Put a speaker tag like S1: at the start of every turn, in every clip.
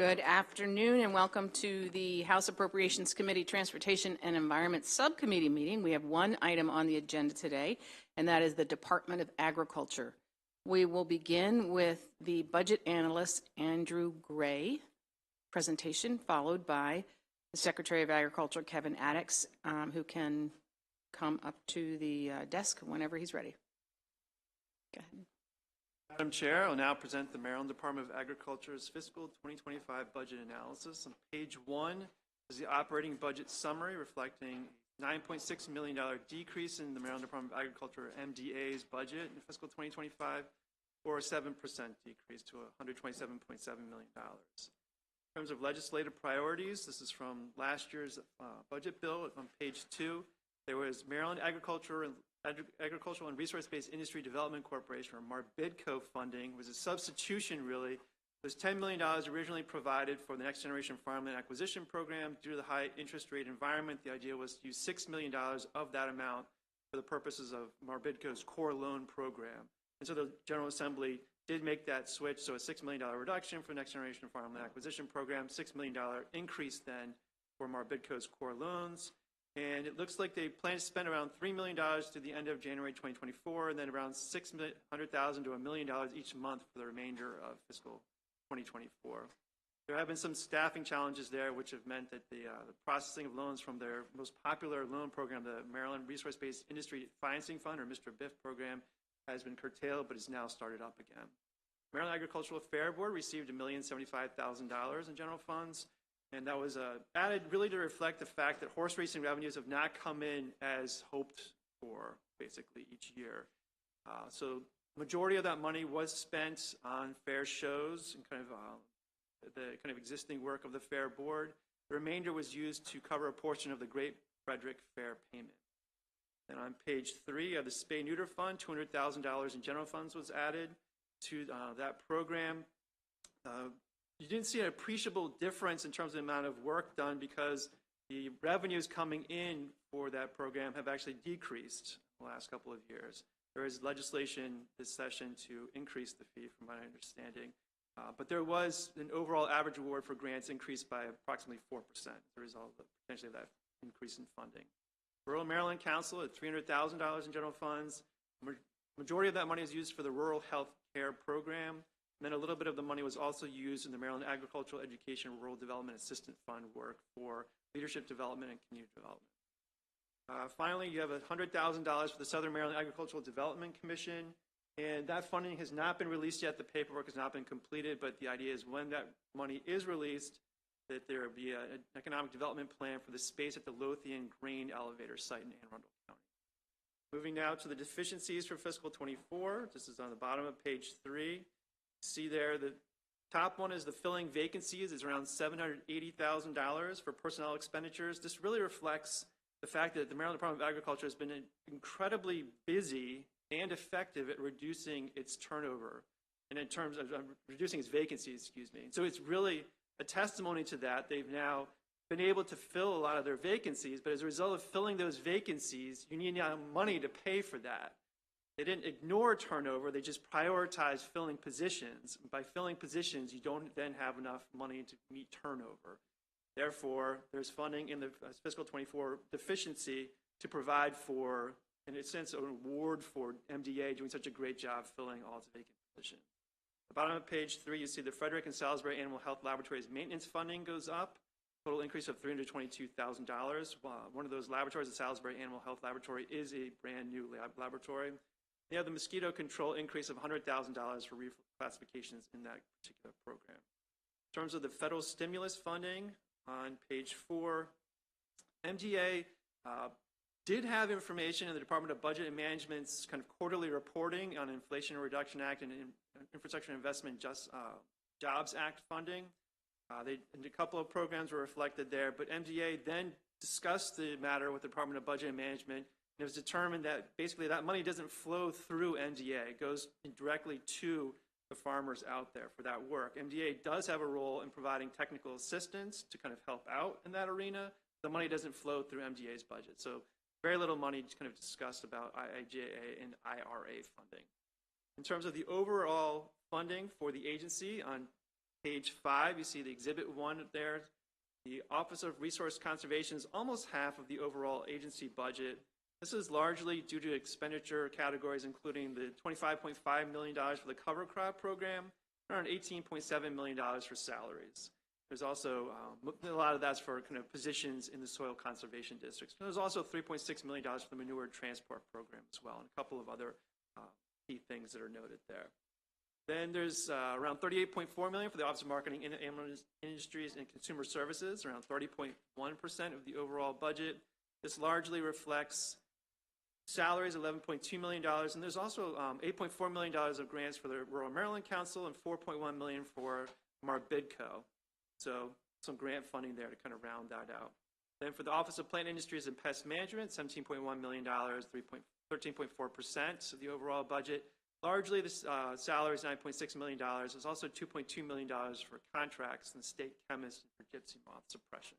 S1: Good afternoon and welcome to the House Appropriations Committee Transportation and Environment Subcommittee meeting. We have one item on the agenda today, and that is the Department of Agriculture. We will begin with the budget analyst, Andrew Gray, presentation, followed by the Secretary of Agriculture, Kevin Addix, who can come up to the desk whenever he's ready. Go ahead.
S2: Madam Chair, I will now present the Maryland Department of Agriculture's fiscal 2025 budget analysis. On page 1 is the operating budget summary reflecting a $9.6 million decrease in the Maryland Department of Agriculture MDA's budget in fiscal 2025, or a 7% decrease to $127.7 million. In terms of legislative priorities, this is from last year's budget bill. On page 2, there was Maryland Agricultural and Resource-Based Industry Development Corporation, or MARBIDCO funding. It was a substitution, really. It was $10 million originally provided for the Next Generation Farmland Acquisition Program. Due to the high interest rate environment, the idea was to use $6 million of that amount for the purposes of MARBIDCO's core loan program. And so the General Assembly did make that switch, so a $6 million reduction for the Next Generation Farmland Acquisition Program, $6 million increase then for MARBIDCO's core loans. And it looks like they plan to spend around $3 million to the end of January 2024, and then around $600,000 to $1 million each month for the remainder of fiscal 2024. There have been some staffing challenges there, which have meant that the processing of loans from their most popular loan program, the Maryland Resource-Based Industry Financing Fund, or Mr. BIF program, has been curtailed, but is now started up again. Maryland Agricultural Fair Board received $1,075,000 in general funds. And that was added really to reflect the fact that horse racing revenues have not come in as hoped for, basically, each year. So majority of that money was spent on fair shows and the kind of existing work of the Fair Board. The remainder was used to cover a portion of the Great Frederick Fair payment. And on page 3 of the Spay-Neuter Fund, $200,000 in general funds was added to that program. You didn't see an appreciable difference in terms of the amount of work done because the revenues coming in for that program have actually decreased in the last couple of years. There is legislation this session to increase the fee, from my understanding. But there was an overall average award for grants increased by approximately 4% as a result of potentially of that increase in funding. Rural Maryland Council at $300,000 in general funds. Majority of that money is used for the Rural Health Care Program. And then a little bit of the money was also used in the Maryland Agricultural Education Rural Development Assistance Fund work for leadership development and community development. Finally, you have $100,000 for the Southern Maryland Agricultural Development Commission, and that funding has not been released yet. The paperwork has not been completed, but the idea is when that money is released, that there will be an economic development plan for the space at the Lothian Grain Elevator site in Anne Arundel County. Moving now to the deficiencies for fiscal 24. This is on the bottom of page 3. See there, the top one is the filling vacancies. It's around $780,000 for personnel expenditures. This really reflects the fact that the Maryland Department of Agriculture has been incredibly busy and effective at reducing its turnover, and in terms of reducing its vacancies, excuse me. So it's really a testimony to that. They've now been able to fill a lot of their vacancies, but as a result of filling those vacancies, you need now money to pay for that. They didn't ignore turnover, they just prioritized filling positions. By filling positions, you don't then have enough money to meet turnover. Therefore, there's funding in the fiscal 24 deficiency to provide for, in a sense, an award for MDA doing such a great job filling all its vacant positions. At the bottom of page 3, you see the Frederick and Salisbury Animal Health Laboratories maintenance funding goes up. Total increase of $322,000. One of those laboratories, the Salisbury Animal Health Laboratory, is a brand new laboratory. They have the mosquito control increase of $100,000 for reclassifications in that particular program. In terms of the federal stimulus funding, on page 4, MDA did have information in the Department of Budget and Management's kind of quarterly reporting on Inflation Reduction Act and Infrastructure Investment Jobs Act funding. And a couple of programs were reflected there, but MDA then discussed the matter with the Department of Budget and Management. It was determined that basically that money doesn't flow through MDA. It goes directly to the farmers out there for that work. MDA does have a role in providing technical assistance to kind of help out in that arena. The money doesn't flow through MDA's budget. So very little money kind of discussed about IIJA and IRA funding. In terms of the overall funding for the agency, on page 5, you see the Exhibit 1 there. The Office of Resource Conservation is almost half of the overall agency budget. This is largely due to expenditure categories including the $25.5 million for the cover crop program, around $18.7 million for salaries. There's also a lot of that's for kind of positions in the soil conservation districts. And there's also $3.6 million for the manure transport program as well, and a couple of other key things that are noted there. Then there's around $38.4 million for the Office of Marketing, Industries, and Consumer Services, around 30.1% of the overall budget. This largely reflects salaries, $11.2 million, and there's also $8.4 million of grants for the Rural Maryland Council and $4.1 million for Marbidco. So some grant funding there to kind of round that out. Then for the Office of Plant Industries and Pest Management, $17.1 million, 13.4% of the overall budget. Largely, the salary is $9.6 million. There's also $2.2 million for contracts and state chemists for gypsy moth suppression,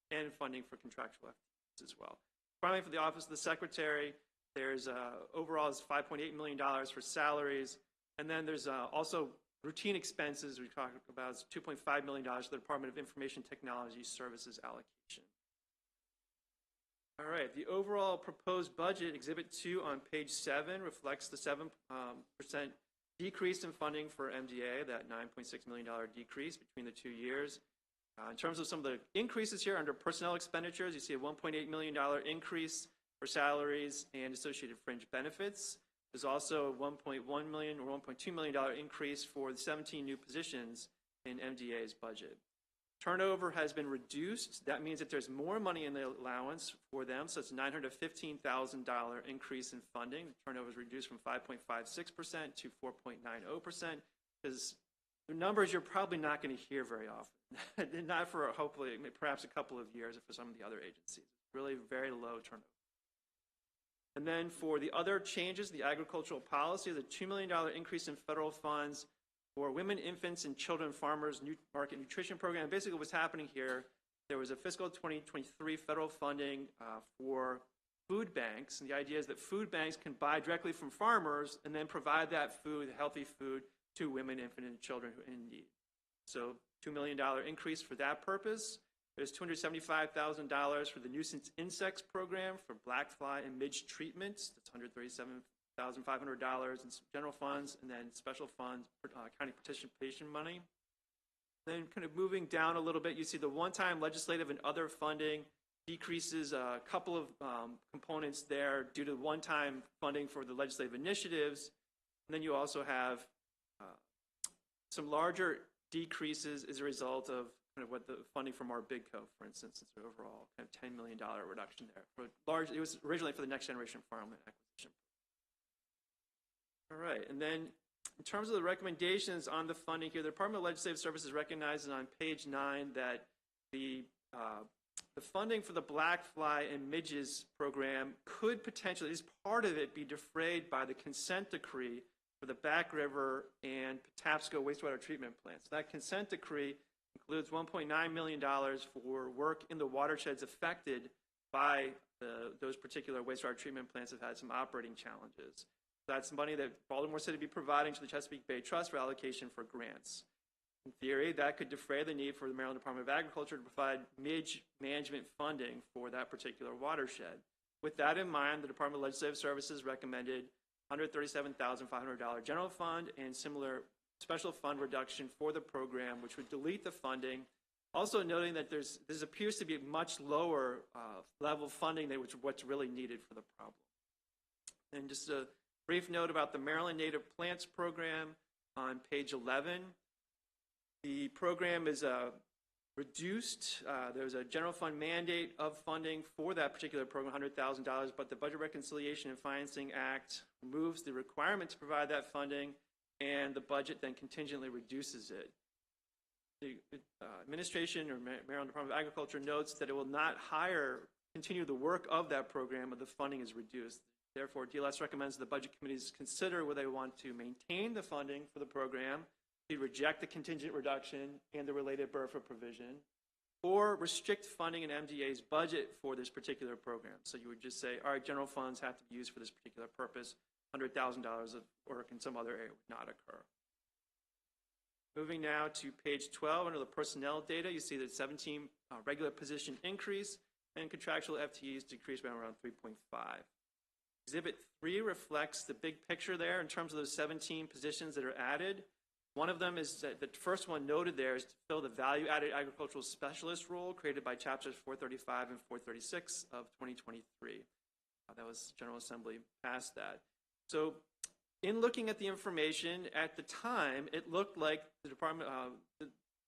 S2: and funding for contractual activities as well. Finally, for the Office of the Secretary, there's overall is $5.8 million for salaries, and then there's also routine expenses we talked about is $2.5 million for the Department of Information Technology Services allocation. All right, the overall proposed budget, Exhibit 2 on page 7, reflects the 7% decrease in funding for MDA, that $9.6 million decrease between the 2 years. In terms of some of the increases here under personnel expenditures, you see a $1.8 million increase for salaries and associated fringe benefits. There's also a $1.1 million or $1.2 million increase for the 17 new positions in MDA's budget. Turnover has been reduced. That means that there's more money in the allowance for them, so it's a $915,000 increase in funding. The turnover is reduced from 5.56% to 4.90%, because the numbers you're probably not going to hear very often. Not for hopefully, perhaps a couple of years for some of the other agencies. Really very low turnover. And then for the other changes, the agricultural policy, the $2 million increase in federal funds for women, infants, and children farmers market nutrition program. Basically what's happening here, there was a fiscal 2023 federal funding for food banks. And the idea is that food banks can buy directly from farmers and then provide that food, healthy food, to women, infants, and children who are in need. So $2 million increase for that purpose. There's $275,000 for the nuisance insects program for black fly and midge treatments. That's $137,500 in general funds, and then special funds, county participation money. Then kind of moving down a little bit, you see the one-time legislative and other funding decreases a couple of components there due to one-time funding for the legislative initiatives. And then you also have some larger decreases as a result of kind of what the funding from our Bidco, for instance, it's an overall kind of $10 million reduction there. It was originally for the Next Generation Farmland Acquisition. All right, and then in terms of the recommendations on the funding here, the Department of Legislative Services recognizes on page 9 that the funding for the black fly and midges program could potentially, at least part of it, be defrayed by the consent decree for the Back River and Patapsco wastewater treatment plants. That consent decree includes $1.9 million for work in the watersheds affected by those particular wastewater treatment plants that have had some operating challenges. That's money that Baltimore City would be providing to the Chesapeake Bay Trust for allocation for grants. In theory, that could defray the need for the Maryland Department of Agriculture to provide midge management funding for that particular watershed. With that in mind, the Department of Legislative Services recommended $137,500 general fund and similar special fund reduction for the program, which would delete the funding. Also noting that this appears to be a much lower level funding than what's really needed for the problem. And just a brief note about the Maryland Native Plants Program on page 11. The program is reduced. There's a general fund mandate of funding for that particular program, $100,000, but the Budget Reconciliation and Financing Act removes the requirement to provide that funding, and the budget then contingently reduces it. The administration or Maryland Department of Agriculture notes that it will not continue the work of that program if the funding is reduced. Therefore, DLS recommends the budget committees consider whether they want to maintain the funding for the program, to reject the contingent reduction and the related BRFA provision, or restrict funding in MDA's budget for this particular program. So you would just say, all right, general funds have to be used for this particular purpose. $100,000 of work in some other area would not occur. Moving now to page 12, under the personnel data, you see that 17 regular position increase and contractual FTEs decreased by around 3.5. Exhibit 3 reflects the big picture there in terms of those 17 positions that are added. One of them is that the first one noted there is to fill the value-added agricultural specialist role created by chapters 435 and 436 of 2023. That was General Assembly passed that. So in looking at the information at the time, it looked like the department,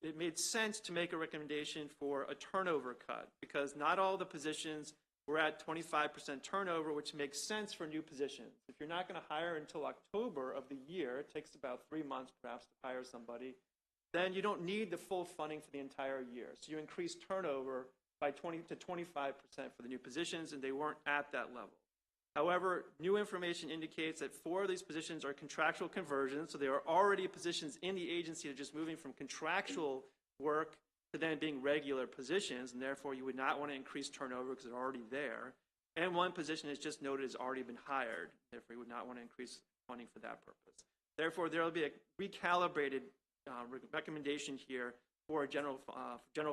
S2: it made sense to make a recommendation for a turnover cut because not all the positions were at 25% turnover, which makes sense for new positions. If you're not going to hire until October of the year, it takes about 3 months perhaps to hire somebody, then you don't need the full funding for the entire year. So you increase turnover by 20 to 25% for the new positions, and they weren't at that level. However, new information indicates that 4 of these positions are contractual conversions, so they are already positions in the agency that are just moving from contractual work to then being regular positions, and therefore you would not want to increase turnover because they're already there. And one position is just noted has already been hired, therefore you would not want to increase funding for that purpose. Therefore, there will be a recalibrated recommendation here for a general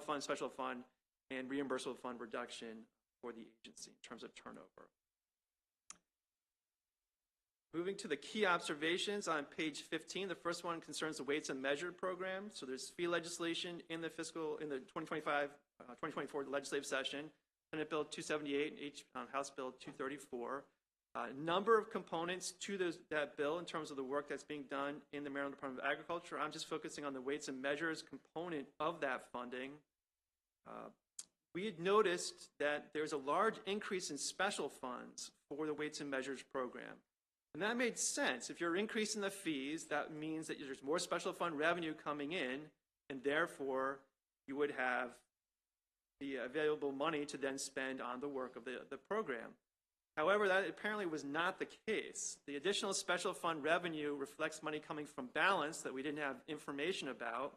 S2: fund, special fund, and reimbursable fund reduction for the agency in terms of turnover. Moving to the key observations on page 15, the first one concerns the weights and measure program. So there's fee legislation in the 2024 legislative session, Senate Bill 278 and House Bill 234. A number of components to that bill in terms of the work that's being done in the Maryland Department of Agriculture. I'm just focusing on the weights and measures component of that funding. We had noticed that there's a large increase in special funds for the weights and measures program. And that made sense. If you're increasing the fees, that means that there's more special fund revenue coming in, and therefore you would have the available money to then spend on the work of the program. However, that apparently was not the case. The additional special fund revenue reflects money coming from balance that we didn't have information about,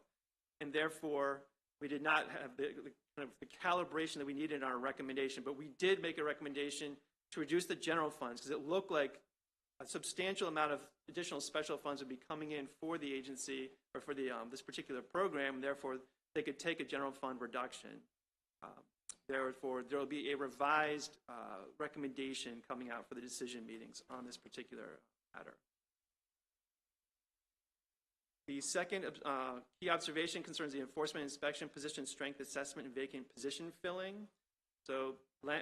S2: and therefore we did not have the calibration that we needed in our recommendation. But we did make a recommendation to reduce the general funds because it looked like a substantial amount of additional special funds would be coming in for the agency or for the this particular program, and therefore they could take a general fund reduction. Therefore, there will be a revised recommendation coming out for the decision meetings on this particular matter. The second key observation concerns the enforcement inspection position strength assessment and vacant position filling. So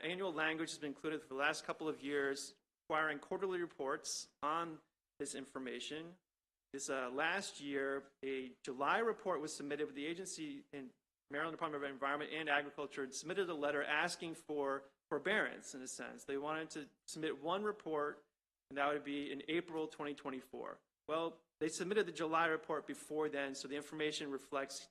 S2: annual language has been included for the last couple of years, requiring quarterly reports on this information. This last year, a July report was submitted with the agency in Maryland Department of Environment and Agriculture had submitted a letter asking for forbearance, in a sense. They wanted to submit one report, and that would be in April 2024. Well, they submitted the July report before then, so the information reflects,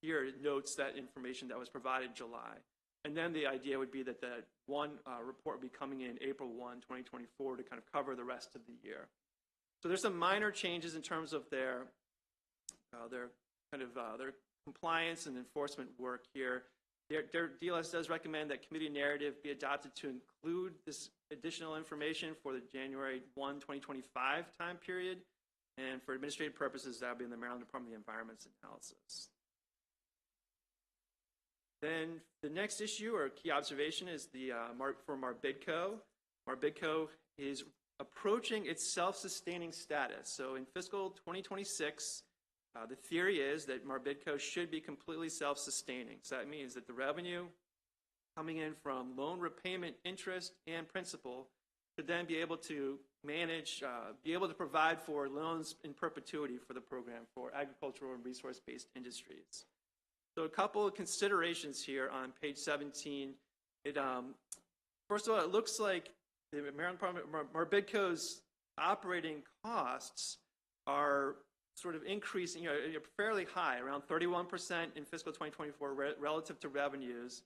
S2: here it notes that information that was provided in July. And then the idea would be that the one report would be coming in April 1, 2024 to kind of cover the rest of the year. So there's some minor changes in terms of their compliance and enforcement work here. Their DLS does recommend that committee narrative be adopted to include this additional information for the January 1, 2025 time period. And for administrative purposes, that would be in the Maryland Department of the Environment's analysis. Then the next issue or key observation is the for Marbidco. Marbidco is approaching its self-sustaining status. So in fiscal 2026, the theory is that Marbidco should be completely self-sustaining. So that means that the revenue coming in from loan repayment, interest, and principal should then be able to manage, be able to provide for loans in perpetuity for the program for agricultural and resource-based industries. So a couple of considerations here on page 17. First of all, it looks like the Maryland Department, Marbidco's operating costs are sort of increasing, fairly high, around 31% in fiscal 2024 relative to revenues,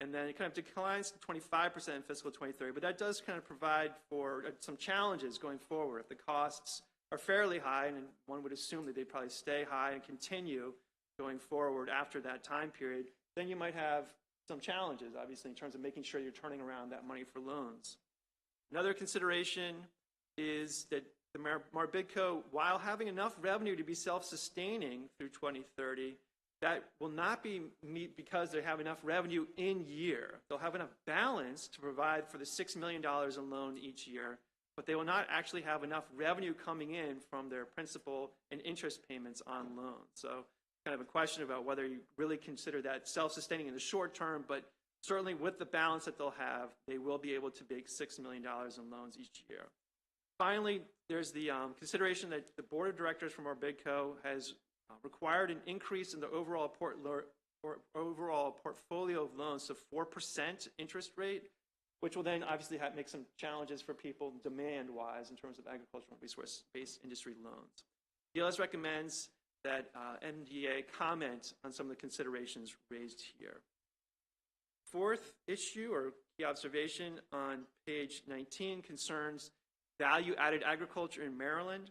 S2: and then it kind of declines to 25% in fiscal 23. But that does kind of provide for some challenges going forward. If the costs are fairly high, and one would assume that they'd probably stay high and continue going forward after that time period, then you might have some challenges, obviously, in terms of making sure you're turning around that money for loans. Another consideration is that the Marbidco, while having enough revenue to be self-sustaining through 2030, that will not be because they have enough revenue in year. They'll have enough balance to provide for the $6 million in loan each year, but they will not actually have enough revenue coming in from their principal and interest payments on loans. So kind of a question about whether you really consider that self-sustaining in the short term, but certainly with the balance that they'll have, they will be able to make $6 million in loans each year. Finally, there's the consideration that the board of directors from Marbidco has required an increase in the overall portfolio of loans to 4% interest rate, which will then obviously make some challenges for people demand-wise in terms of agricultural resource-based industry loans. DLS recommends that MDA comment on some of the considerations raised here. Fourth issue or key observation on page 19 concerns value-added agriculture in Maryland.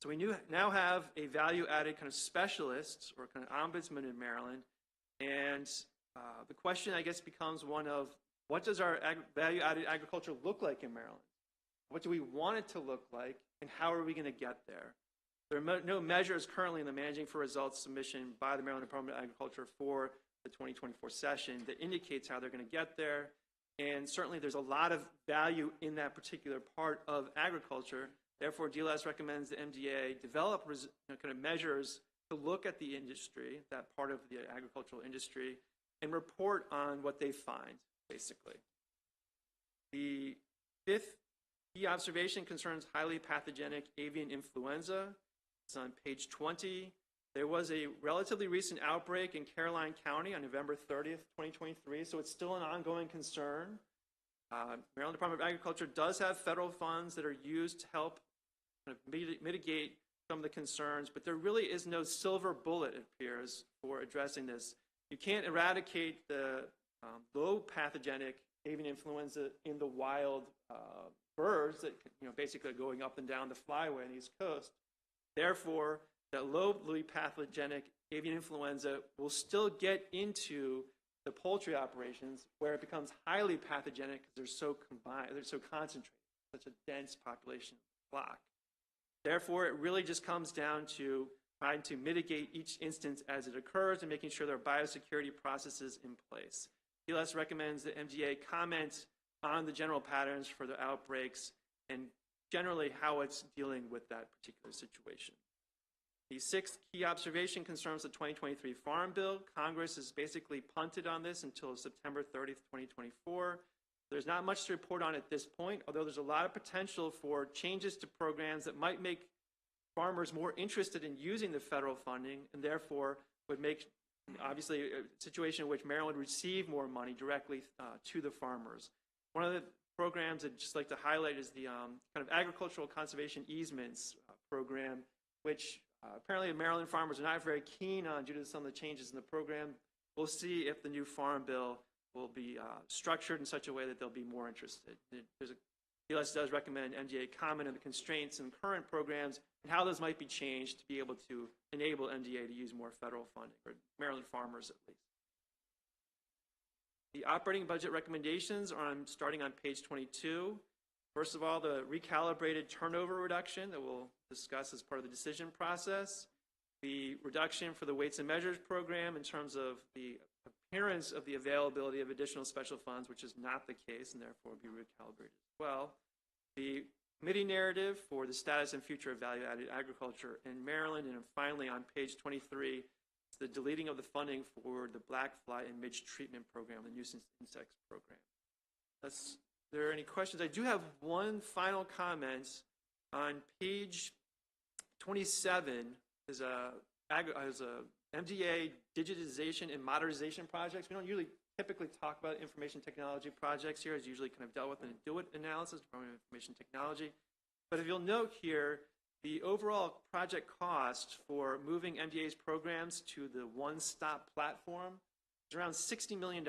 S2: So we now have a value-added kind of specialist or kind of ombudsman in Maryland, and the question, I guess, becomes one of what does our value-added agriculture look like in Maryland? What do we want it to look like, and how are we going to get there? There are no measures currently in the Managing for Results submission by the Maryland Department of Agriculture for the 2024 session that indicates how they're going to get there, and certainly there's a lot of value in that particular part of agriculture. Therefore, DLS recommends the MDA develop kind of measures to look at the industry, that part of the agricultural industry, and report on what they find, basically. The fifth key observation concerns highly pathogenic avian influenza. It's on page 20. There was a relatively recent outbreak in Caroline County on November 30th, 2023, so it's still an ongoing concern. Maryland Department of Agriculture does have federal funds that are used to help kind of mitigate some of the concerns, but there really is no silver bullet, it appears, for addressing this. You can't eradicate the low pathogenic avian influenza in the wild birds that basically are going up and down the flyway on the East Coast. Therefore, that lowly pathogenic avian influenza will still get into the poultry operations where it becomes highly pathogenic because they're so combined, they're so concentrated, such a dense population of flock. Therefore, it really just comes down to trying to mitigate each instance as it occurs and making sure there are biosecurity processes in place. DLS recommends that MDA comment on the general patterns for the outbreaks and generally how it's dealing with that particular situation. The sixth key observation concerns the 2023 Farm Bill. Congress has basically punted on this until September 30th, 2024. There's not much to report on at this point, although there's a lot of potential for changes to programs that might make farmers more interested in using the federal funding and therefore would make, obviously, a situation in which Maryland would receive more money directly to the farmers. One of the programs I'd just like to highlight is the kind of agricultural conservation easements program, which apparently Maryland farmers are not very keen on due to some of the changes in the program. We'll see if the new Farm Bill will be structured in such a way that they'll be more interested. DLS does recommend MDA comment on the constraints in current programs and how those might be changed to be able to enable MDA to use more federal funding, or Maryland farmers at least. The operating budget recommendations are starting on page 22. First of all, the recalibrated turnover reduction that we'll discuss as part of the decision process. The reduction for the weights and measures program in terms of the appearance of the availability of additional special funds, which is not the case and therefore will be recalibrated as well. The committee narrative for the status and future of value-added agriculture in Maryland. And finally, on page 23, it's the deleting of the funding for the black fly and midge treatment program, the nuisance insects program. Are there any questions? I do have one final comment. On page 27 is a MDA digitization and modernization projects. We don't usually typically talk about information technology projects here. It's usually kind of dealt with in a do-it analysis, Department of Information Technology. But if you'll note here, the overall project cost for moving MDA's programs to the one-stop platform is around $60 million,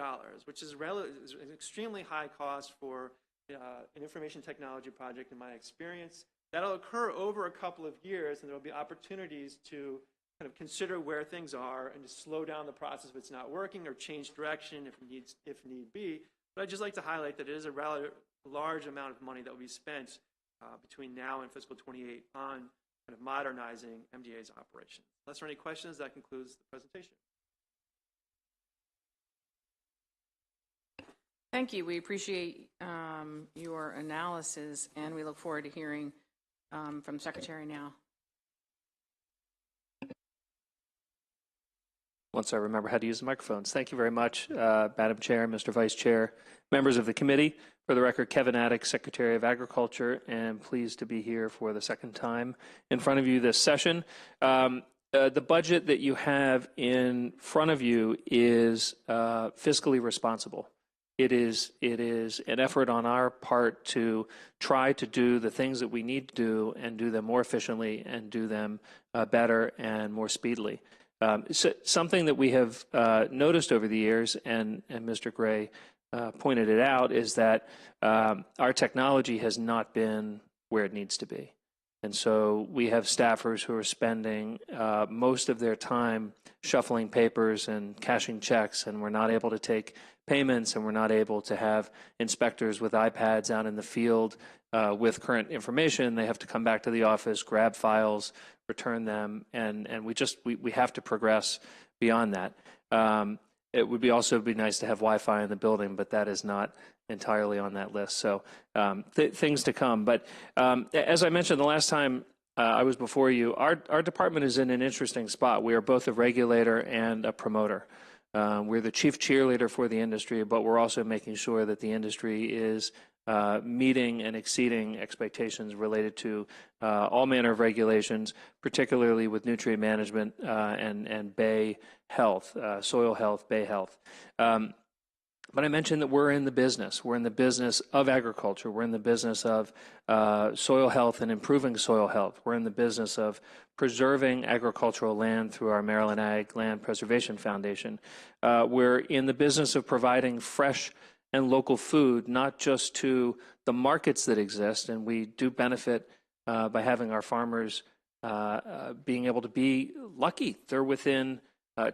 S2: which is an extremely high cost for an information technology project in my experience. That'll occur over a couple of years, and there will be opportunities to kind of consider where things are and to slow down the process if it's not working or change direction if need be. But I'd just like to highlight that it is a rather large amount of money that will be spent between now and fiscal 28 on kind of modernizing MDA's operation. Unless there are any questions, that concludes the presentation.
S1: Thank you. We appreciate your analysis, and we look forward to hearing from Secretary now.
S3: Once I remember how to use the microphones. Thank you very much, Madam Chair, Mr. Vice Chair, members of the committee. For the record, Kevin Attic, Secretary of Agriculture, and pleased to be here for the second time in front of you this session. The budget that you have in front of you is fiscally responsible. It is an effort on our part to try to do the things that we need to do and do them more efficiently and do them better and more speedily. So something that we have noticed over the years, and Mr. Gray pointed it out, is that our technology has not been where it needs to be. And so we have staffers who are spending most of their time shuffling papers and cashing checks, and we're not able to take payments, and we're not able to have inspectors with iPads out in the field with current information. They have to come back to the office, grab files, return them, and we have to progress beyond that. It would also be nice to have Wi-Fi in the building, but that is not entirely on that list. So things to come. But as I mentioned the last time I was before you, our department is in an interesting spot. We are both a regulator and a promoter. We're the chief cheerleader for the industry, but we're also making sure that the industry is meeting and exceeding expectations related to all manner of regulations, particularly with nutrient management and bay health, soil health, bay health. But I mentioned that we're in the business. We're in the business of agriculture. We're in the business of soil health and improving soil health. We're in the business of preserving agricultural land through our Maryland Ag Land Preservation Foundation. We're in the business of providing fresh and local food, not just to the markets that exist, and we do benefit by having our farmers being able to be lucky. They're within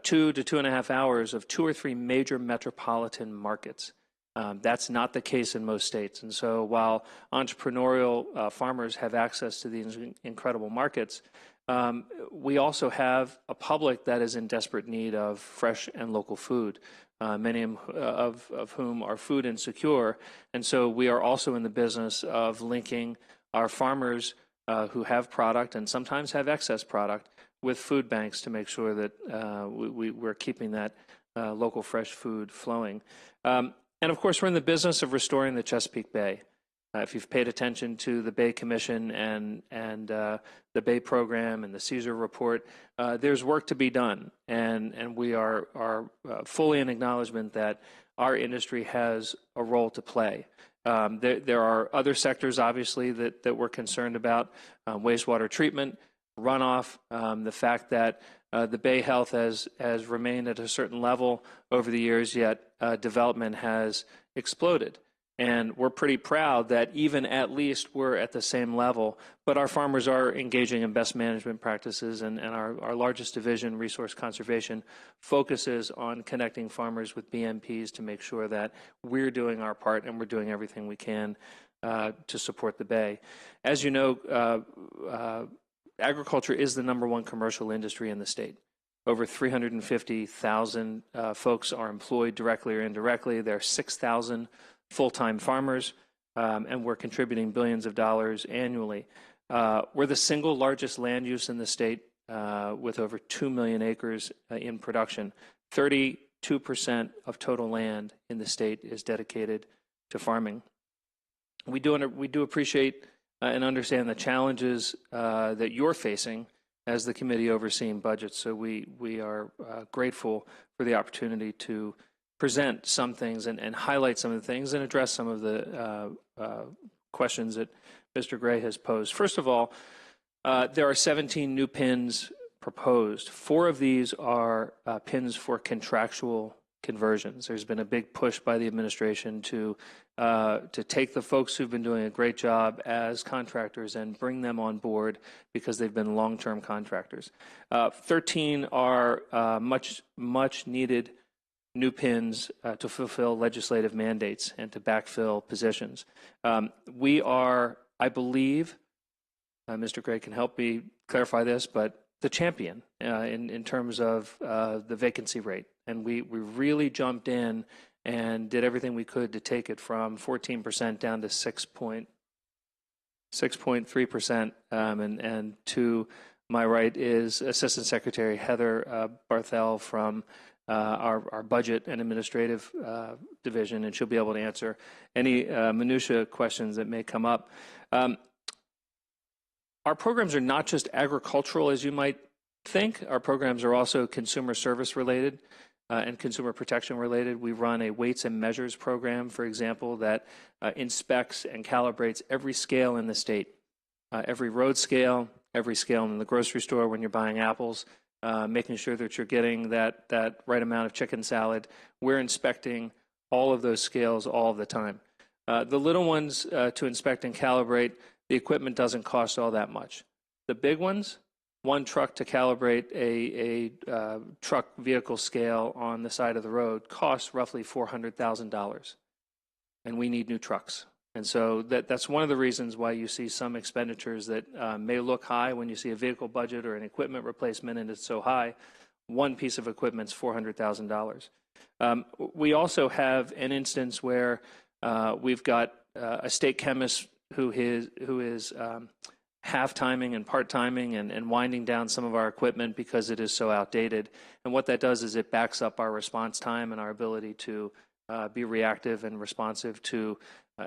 S3: 2 to 2.5 hours of 2 or 3 major metropolitan markets. That's not the case in most states. And so while entrepreneurial farmers have access to these incredible markets, we also have a public that is in desperate need of fresh and local food, many of whom are food insecure. And so we are also in the business of linking our farmers who have product and sometimes have excess product with food banks to make sure that we're keeping that local fresh food flowing. And of course, we're in the business of restoring the Chesapeake Bay. If you've paid attention to the Bay Commission and the Bay Program and the Caesar Report, there's work to be done, and we are fully in acknowledgement that our industry has a role to play. There are other sectors, obviously, that we're concerned about: wastewater treatment, runoff, the fact that the Bay Health has remained at a certain level over the years, yet development has exploded. And we're pretty proud that even at least we're at the same level, but our farmers are engaging in best management practices, and our largest division, Resource Conservation, focuses on connecting farmers with BMPs to make sure that we're doing our part and we're doing everything we can to support the Bay. As you know, agriculture is the #1 commercial industry in the state. Over 350,000 folks are employed directly or indirectly. There are 6,000 full-time farmers, and we're contributing billions of dollars annually. We're the single largest land use in the state with over 2 million acres in production. 32% of total land in the state is dedicated to farming. We do appreciate and understand the challenges that you're facing as the committee overseeing budgets. So we are grateful for the opportunity to present some things and highlight some of the things and address some of the questions that Mr. Gray has posed. First of all, there are 17 new PINs proposed. 4 of these are PINs for contractual conversions. There's been a big push by the administration to take the folks who've been doing a great job as contractors and bring them on board because they've been long-term contractors. 13 are much needed new PINs to fulfill legislative mandates and to backfill positions. We are I believe, Mr. Gray can help me clarify this, but the champion in terms of the vacancy rate. And we really jumped in and did everything we could to take it from 14% down to 6.3%. And to my right is Assistant Secretary Heather Barthel from our Budget and Administrative Division, and she'll be able to answer any minutia questions that may come up. Our programs are not just agricultural, as you might think. Our programs are also consumer service related and consumer protection related. We run a weights and measures program, for example, that inspects and calibrates every scale in the state, every road scale, every scale in the grocery store when you're buying apples, making sure that you're getting that right amount of chicken salad. We're inspecting all of those scales all of the time. The little ones to inspect and calibrate, the equipment doesn't cost all that much. The big ones, one truck to calibrate a truck vehicle scale on the side of the road costs roughly $400,000. And we need new trucks. And so that's one of the reasons why you see some expenditures that may look high when you see a vehicle budget or an equipment replacement and it's so high. One piece of equipment's $400,000. We also have an instance where we've got a state chemist who is half-timing and part-timing and winding down some of our equipment because it is so outdated. And what that does is it backs up our response time and our ability to be reactive and responsive to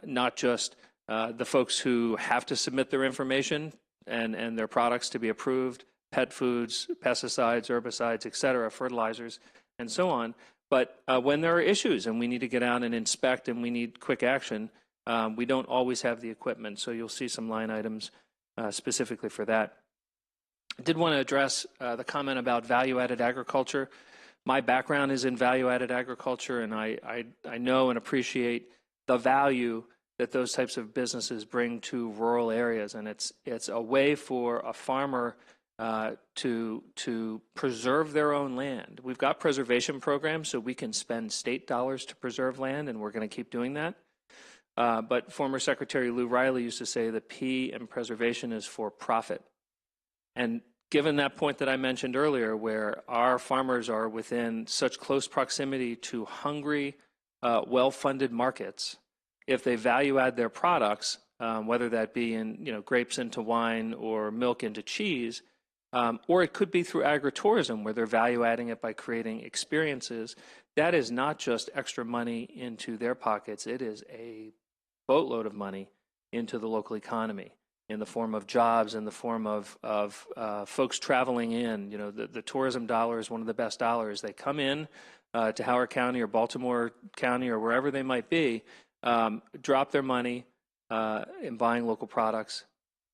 S3: not just the folks who have to submit their information and their products to be approved, pet foods, pesticides, herbicides, et cetera, fertilizers, and so on, but when there are issues and we need to get out and inspect and we need quick action, we don't always have the equipment, so you'll see some line items specifically for that. I did want to address the comment about value-added agriculture. My background is in value-added agriculture, and I know and appreciate the value that those types of businesses bring to rural areas, and it's a way for a farmer to preserve their own land. We've got preservation programs, so we can spend state dollars to preserve land, and we're going to keep doing that. But former Secretary Lou Riley used to say the P in preservation is for profit. And given that point that I mentioned earlier, where our farmers are within such close proximity to hungry, well-funded markets, if they value add their products, whether that be in grapes into wine or milk into cheese, or it could be through agritourism where they're value adding it by creating experiences, that is not just extra money into their pockets, it is a boatload of money into the local economy in the form of jobs, in the form of folks traveling in. The tourism dollar is one of the best dollars. They come in to Howard County or Baltimore County or wherever they might be, drop their money in buying local products.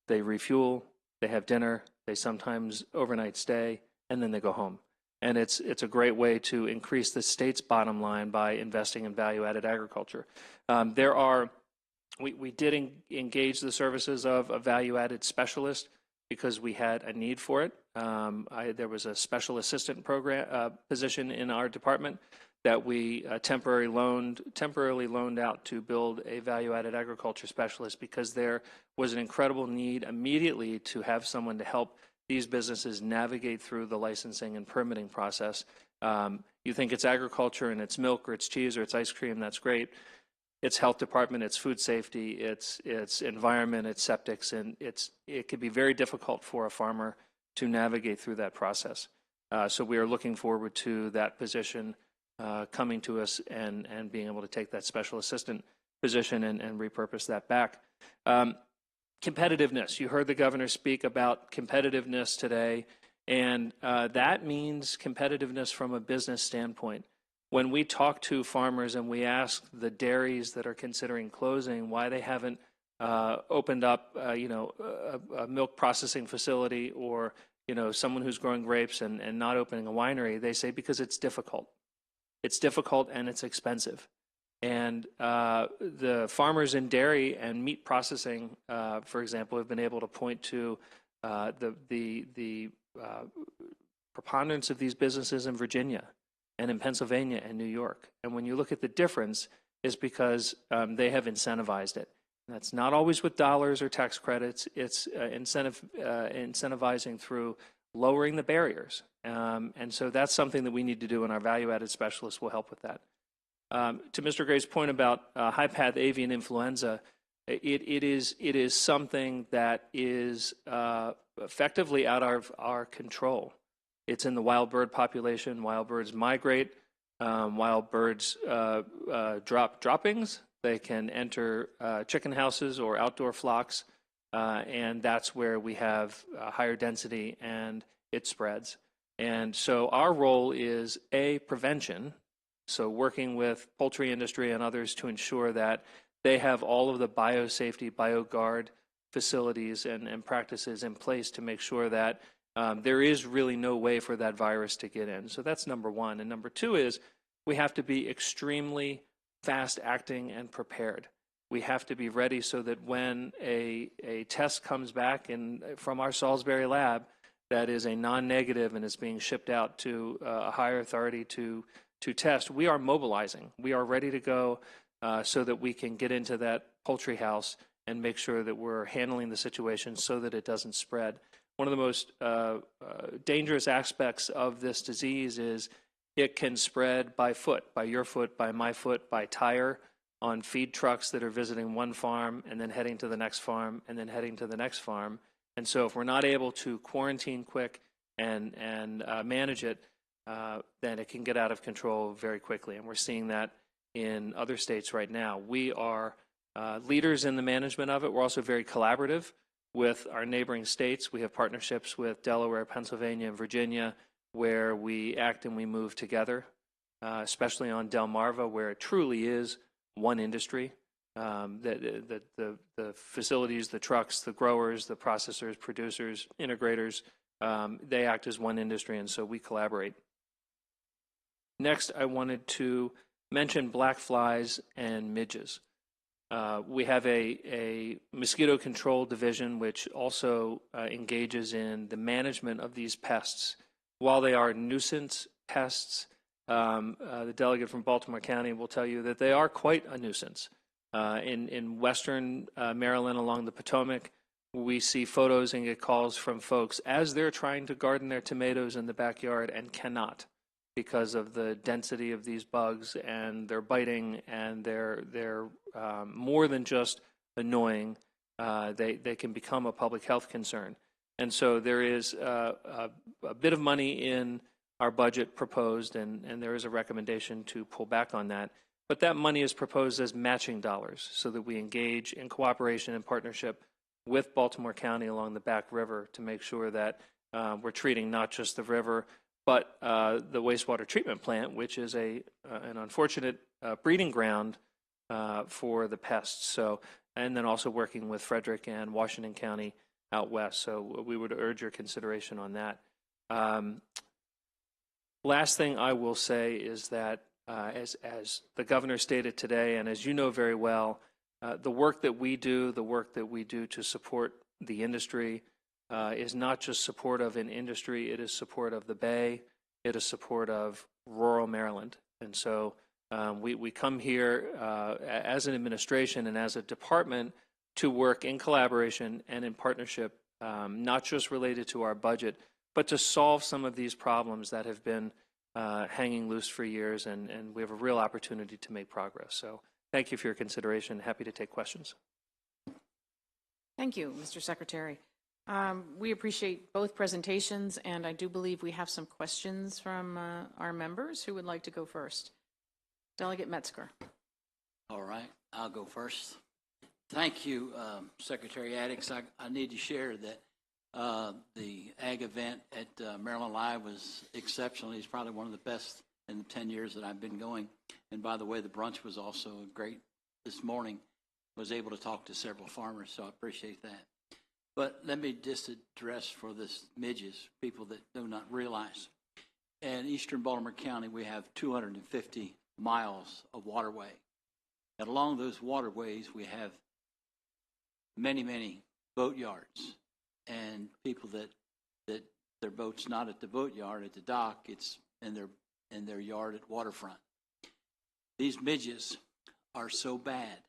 S3: They refuel, they have dinner, they sometimes overnight stay, and then they go home. And it's a great way to increase the state's bottom line by investing in value-added agriculture. We did engage the services of a value-added specialist because we had a need for it. There was a special assistant program position in our department that we temporarily loaned out to build a value-added agriculture specialist because there was an incredible need immediately to have someone to help these businesses navigate through the licensing and permitting process. You think it's agriculture and it's milk or it's cheese or it's ice cream, that's great. It's health department, it's food safety, it's environment, it's septics, and it could be very difficult for a farmer to navigate through that process. So we are looking forward to that position coming to us and being able to take that special assistant position and repurpose that back. Competitiveness. You heard the governor speak about competitiveness today, and that means competitiveness from a business standpoint. When we talk to farmers and we ask the dairies that are considering closing why they haven't opened up, a milk processing facility or, someone who's growing grapes and not opening a winery, they say because it's difficult. It's difficult and it's expensive. And the farmers in dairy and meat processing, for example, have been able to point to the preponderance of these businesses in Virginia and in Pennsylvania and New York. And when you look at the difference, it's because they have incentivized it. That's not always with dollars or tax credits. It's incentivizing through lowering the barriers. And so that's something that we need to do, and our value-added specialists will help with that. To Mr. Gray's point about high-path avian influenza, it is something that is effectively out of our control. It's in the wild bird population. Wild birds migrate. Wild birds drop droppings. They can enter chicken houses or outdoor flocks, and that's where we have higher density and it spreads. And so our role is prevention, so working with poultry industry and others to ensure that they have all of the biosafety, BioGuard facilities and practices in place to make sure that there is really no way for that virus to get in. So that's number one. And number two is we have to be extremely fast acting and prepared. We have to be ready so that when a test comes back from our Salisbury lab that is a non-negative and is being shipped out to a higher authority to test, we are mobilizing. We are ready to go so that we can get into that poultry house and make sure that we're handling the situation so that it doesn't spread. One of the most dangerous aspects of this disease is it can spread by foot, by your foot, by my foot, by tire, on feed trucks that are visiting one farm and then heading to the next farm and then heading to the next farm. And so if we're not able to quarantine quick and manage it, then it can get out of control very quickly. And we're seeing that in other states right now. We are leaders in the management of it. We're also very collaborative with our neighboring states. We have partnerships with Delaware, Pennsylvania, and Virginia, where we act and we move together, especially on Delmarva, where it truly is one industry. The facilities, the trucks, the growers, the processors, producers, integrators, they act as one industry, and so we collaborate. Next, I wanted to mention black flies and midges. We have a mosquito control division which also engages in the management of these pests. While they are nuisance pests, the delegate from Baltimore County will tell you that they are quite a nuisance. In western Maryland along the Potomac, we see photos and get calls from folks as they're trying to garden their tomatoes in the backyard and cannot because of the density of these bugs, and they're biting, and they're more than just annoying. They can become a public health concern. And so there is a bit of money in our budget proposed, and there is a recommendation to pull back on that. But that money is proposed as matching dollars so that we engage in cooperation and partnership with Baltimore County along the Back River to make sure that we're treating not just the river, but the wastewater treatment plant, which is an unfortunate breeding ground for the pests. So, and then also working with Frederick and Washington County out west. So we would urge your consideration on that. Last thing I will say is that as the governor stated today, and as you know very well, the work that we do to support the industry is not just support of an industry, it is support of the Bay, it is support of rural Maryland. And so we come here as an administration and as a department to work in collaboration and in partnership, not just related to our budget, but to solve some of these problems that have been hanging loose for years, and we have a real opportunity to make progress. So thank you for your consideration. Happy to take questions.
S1: Thank you, Mr. Secretary. We appreciate both presentations, and I do believe we have some questions from our members. Who would like to go first? Delegate Metzger.
S4: All right, I'll go first. Thank you, Secretary Addix. I need to share that the ag event at Maryland Live was exceptional. It's probably one of the best in the 10 years that I've been going. And by the way, the brunch was also great this morning. I was able to talk to several farmers, so I appreciate that. But let me just address for this midges, people that do not realize. In eastern Baltimore County, we have 250 miles of waterway. And along those waterways, we have many, many boat yards. And people that their boat's not at the boat yard, at the dock, it's in their yard at waterfront. These midges are so bad.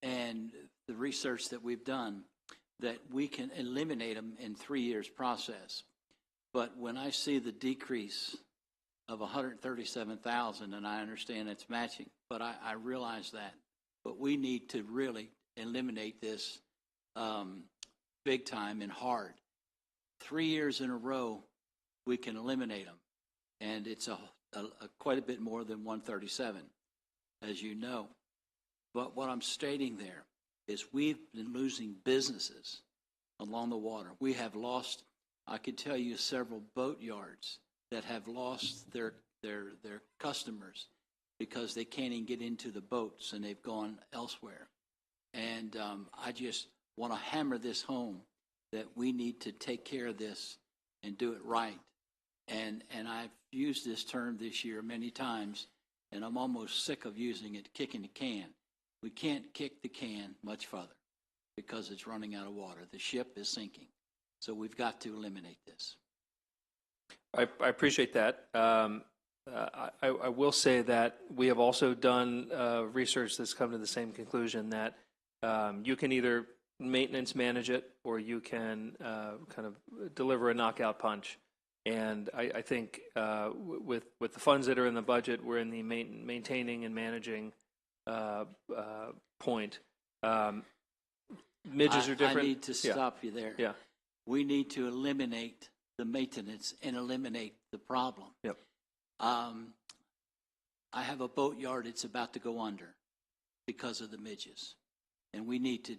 S4: And the research that we've done, that we can eliminate them in 3 years process. But when I see the decrease of 137,000, and I understand it's matching, but I realize that. But we need to really eliminate this big time and hard. 3 years in a row, we can eliminate them. And it's quite a bit more than 137, as you know. But what I'm stating there is we've been losing businesses along the water. We have lost, I could tell you, several boat yards that have lost their customers because they can't even get into the boats and they've gone elsewhere. And I just want to hammer this home that we need to take care of this and do it right. And I've used this term this year many times, and I'm almost sick of using it, kicking the can. We can't kick the can much further because it's running out of water. The ship is sinking. So we've got to eliminate this.
S3: I appreciate that. I will say that we have also done research that's come to the same conclusion that you can either maintenance manage it or you can kind of deliver a knockout punch. And I think with the funds that are in the budget, we're in the maintaining and managing point. Midges are different.
S4: I need to stop you there.
S3: Yeah.
S4: We need to eliminate the maintenance and eliminate the problem.
S3: Yep.
S4: I have a boat yard that's about to go under because of the midges. And we need to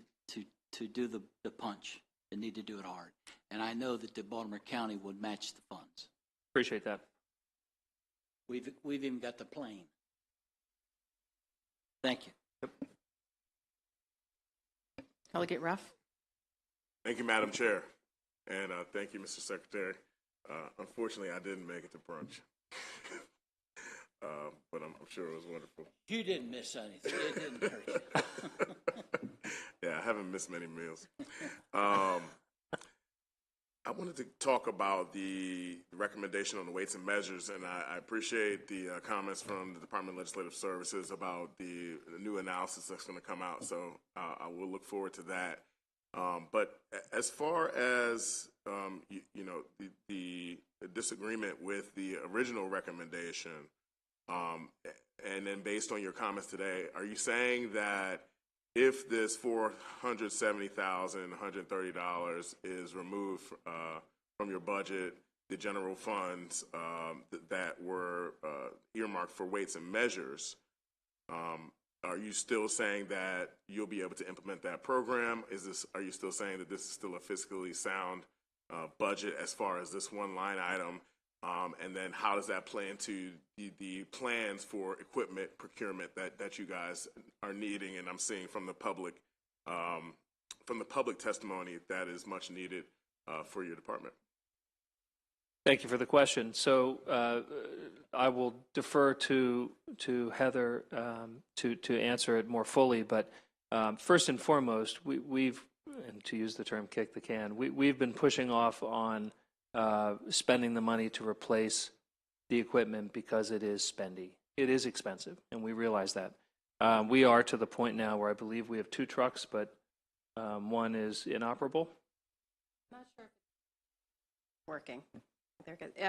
S4: do the punch and need to do it hard. And I know that the Baltimore County would match the funds.
S3: Appreciate that.
S4: We've even got the plane. Thank you.
S3: Yep.
S1: Delegate Ruff.
S5: Thank you, Madam Chair. And thank you, Mr. Secretary. Unfortunately, I didn't make it to brunch. But I'm sure it was wonderful.
S4: You didn't miss anything. It didn't hurt you.
S5: Yeah, I haven't missed many meals. I wanted to talk about the recommendation on the weights and measures, and I appreciate the comments from the Department of Legislative Services about the new analysis that's going to come out, so I will look forward to that. But as far as, the disagreement with the original recommendation, and then based on your comments today, are you saying that if this $470,130 is removed from your budget, the general funds that were earmarked for weights and measures, are you still saying that you'll be able to implement that program? Are you still saying that this is still a fiscally sound budget as far as this one line item? And then how does that play into the plans for equipment procurement that you guys are needing? And I'm seeing from the public testimony that is much needed for your department.
S3: Thank you for the question. So I will defer to Heather to answer it more fully. But first and foremost, we've, and to use the term kick the can, we've been pushing off on spending the money to replace the equipment because it is spendy. It is expensive, and we realize that. We are to the point now where I believe we have 2 trucks, but one is inoperable.
S6: I'm not sure if it's working.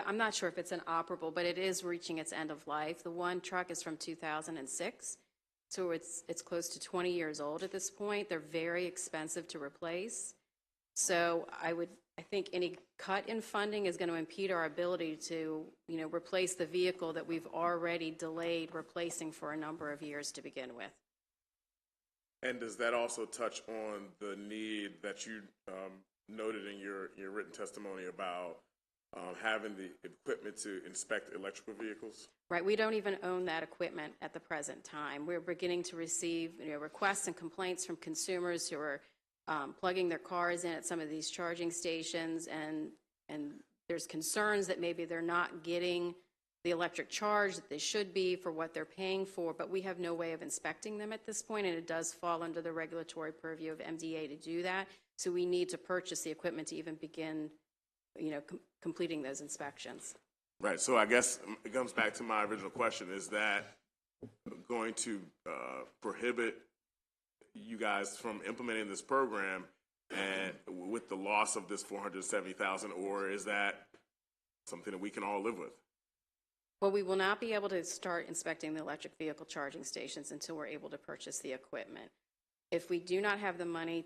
S6: I'm not sure if it's inoperable, but it is reaching its end of life. The one truck is from 2006, so it's close to 20 years old at this point. They're very expensive to replace. So I think any cut in funding is going to impede our ability to, replace the vehicle that we've already delayed replacing for a number of years to begin with.
S5: And does that also touch on the need that you noted in your written testimony about having the equipment to inspect electrical vehicles?
S6: Right. We don't even own that equipment at the present time. We're beginning to receive requests and complaints from consumers who are plugging their cars in at some of these charging stations, and there's concerns that maybe they're not getting the electric charge that they should be for what they're paying for, but we have no way of inspecting them at this point, and it does fall under the regulatory purview of MDA to do that. So we need to purchase the equipment to even begin, completing those inspections.
S5: Right. So I guess it comes back to my original question: is that going to prohibit you guys from implementing this program and with the loss of this $470,000, or is that something that we can all live with?
S6: Well, we will not be able to start inspecting the electric vehicle charging stations until we're able to purchase the equipment. If we do not have the money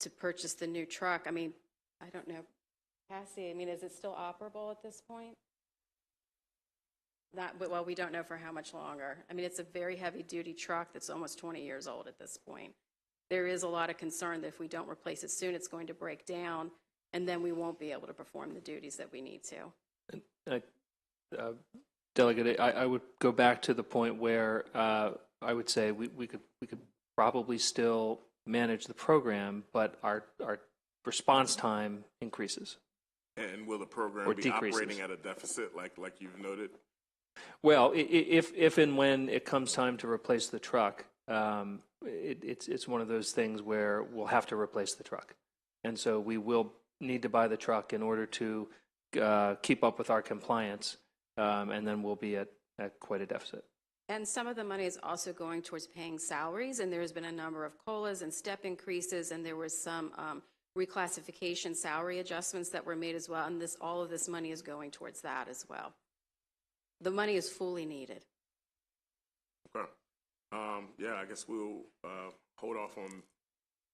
S6: to purchase the new truck, I mean, I don't know, Cassie, I mean, is it still operable at this point? Well, we don't know for how much longer. I mean, it's a very heavy-duty truck that's almost 20 years old at this point. There is a lot of concern that if we don't replace it soon, it's going to break down, and then we won't be able to perform the duties that we need to.
S3: Delegate, I would go back to the point where I would say we could probably still manage the program, but our response time increases.
S5: And will the program
S3: Or
S5: be
S3: decreases.
S5: operating at a deficit, like you've noted?
S3: Well, if and when it comes time to replace the truck, it's one of those things where we'll have to replace the truck, and so we will need to buy the truck in order to keep up with our compliance, and then we'll be at quite a deficit.
S6: And some of the money is also going towards paying salaries, and there's been a number of COLAs and step increases, and there was some reclassification salary adjustments that were made as well, and all of this money is going towards that as well. The money is fully needed.
S5: Okay. Yeah, I guess we'll hold off on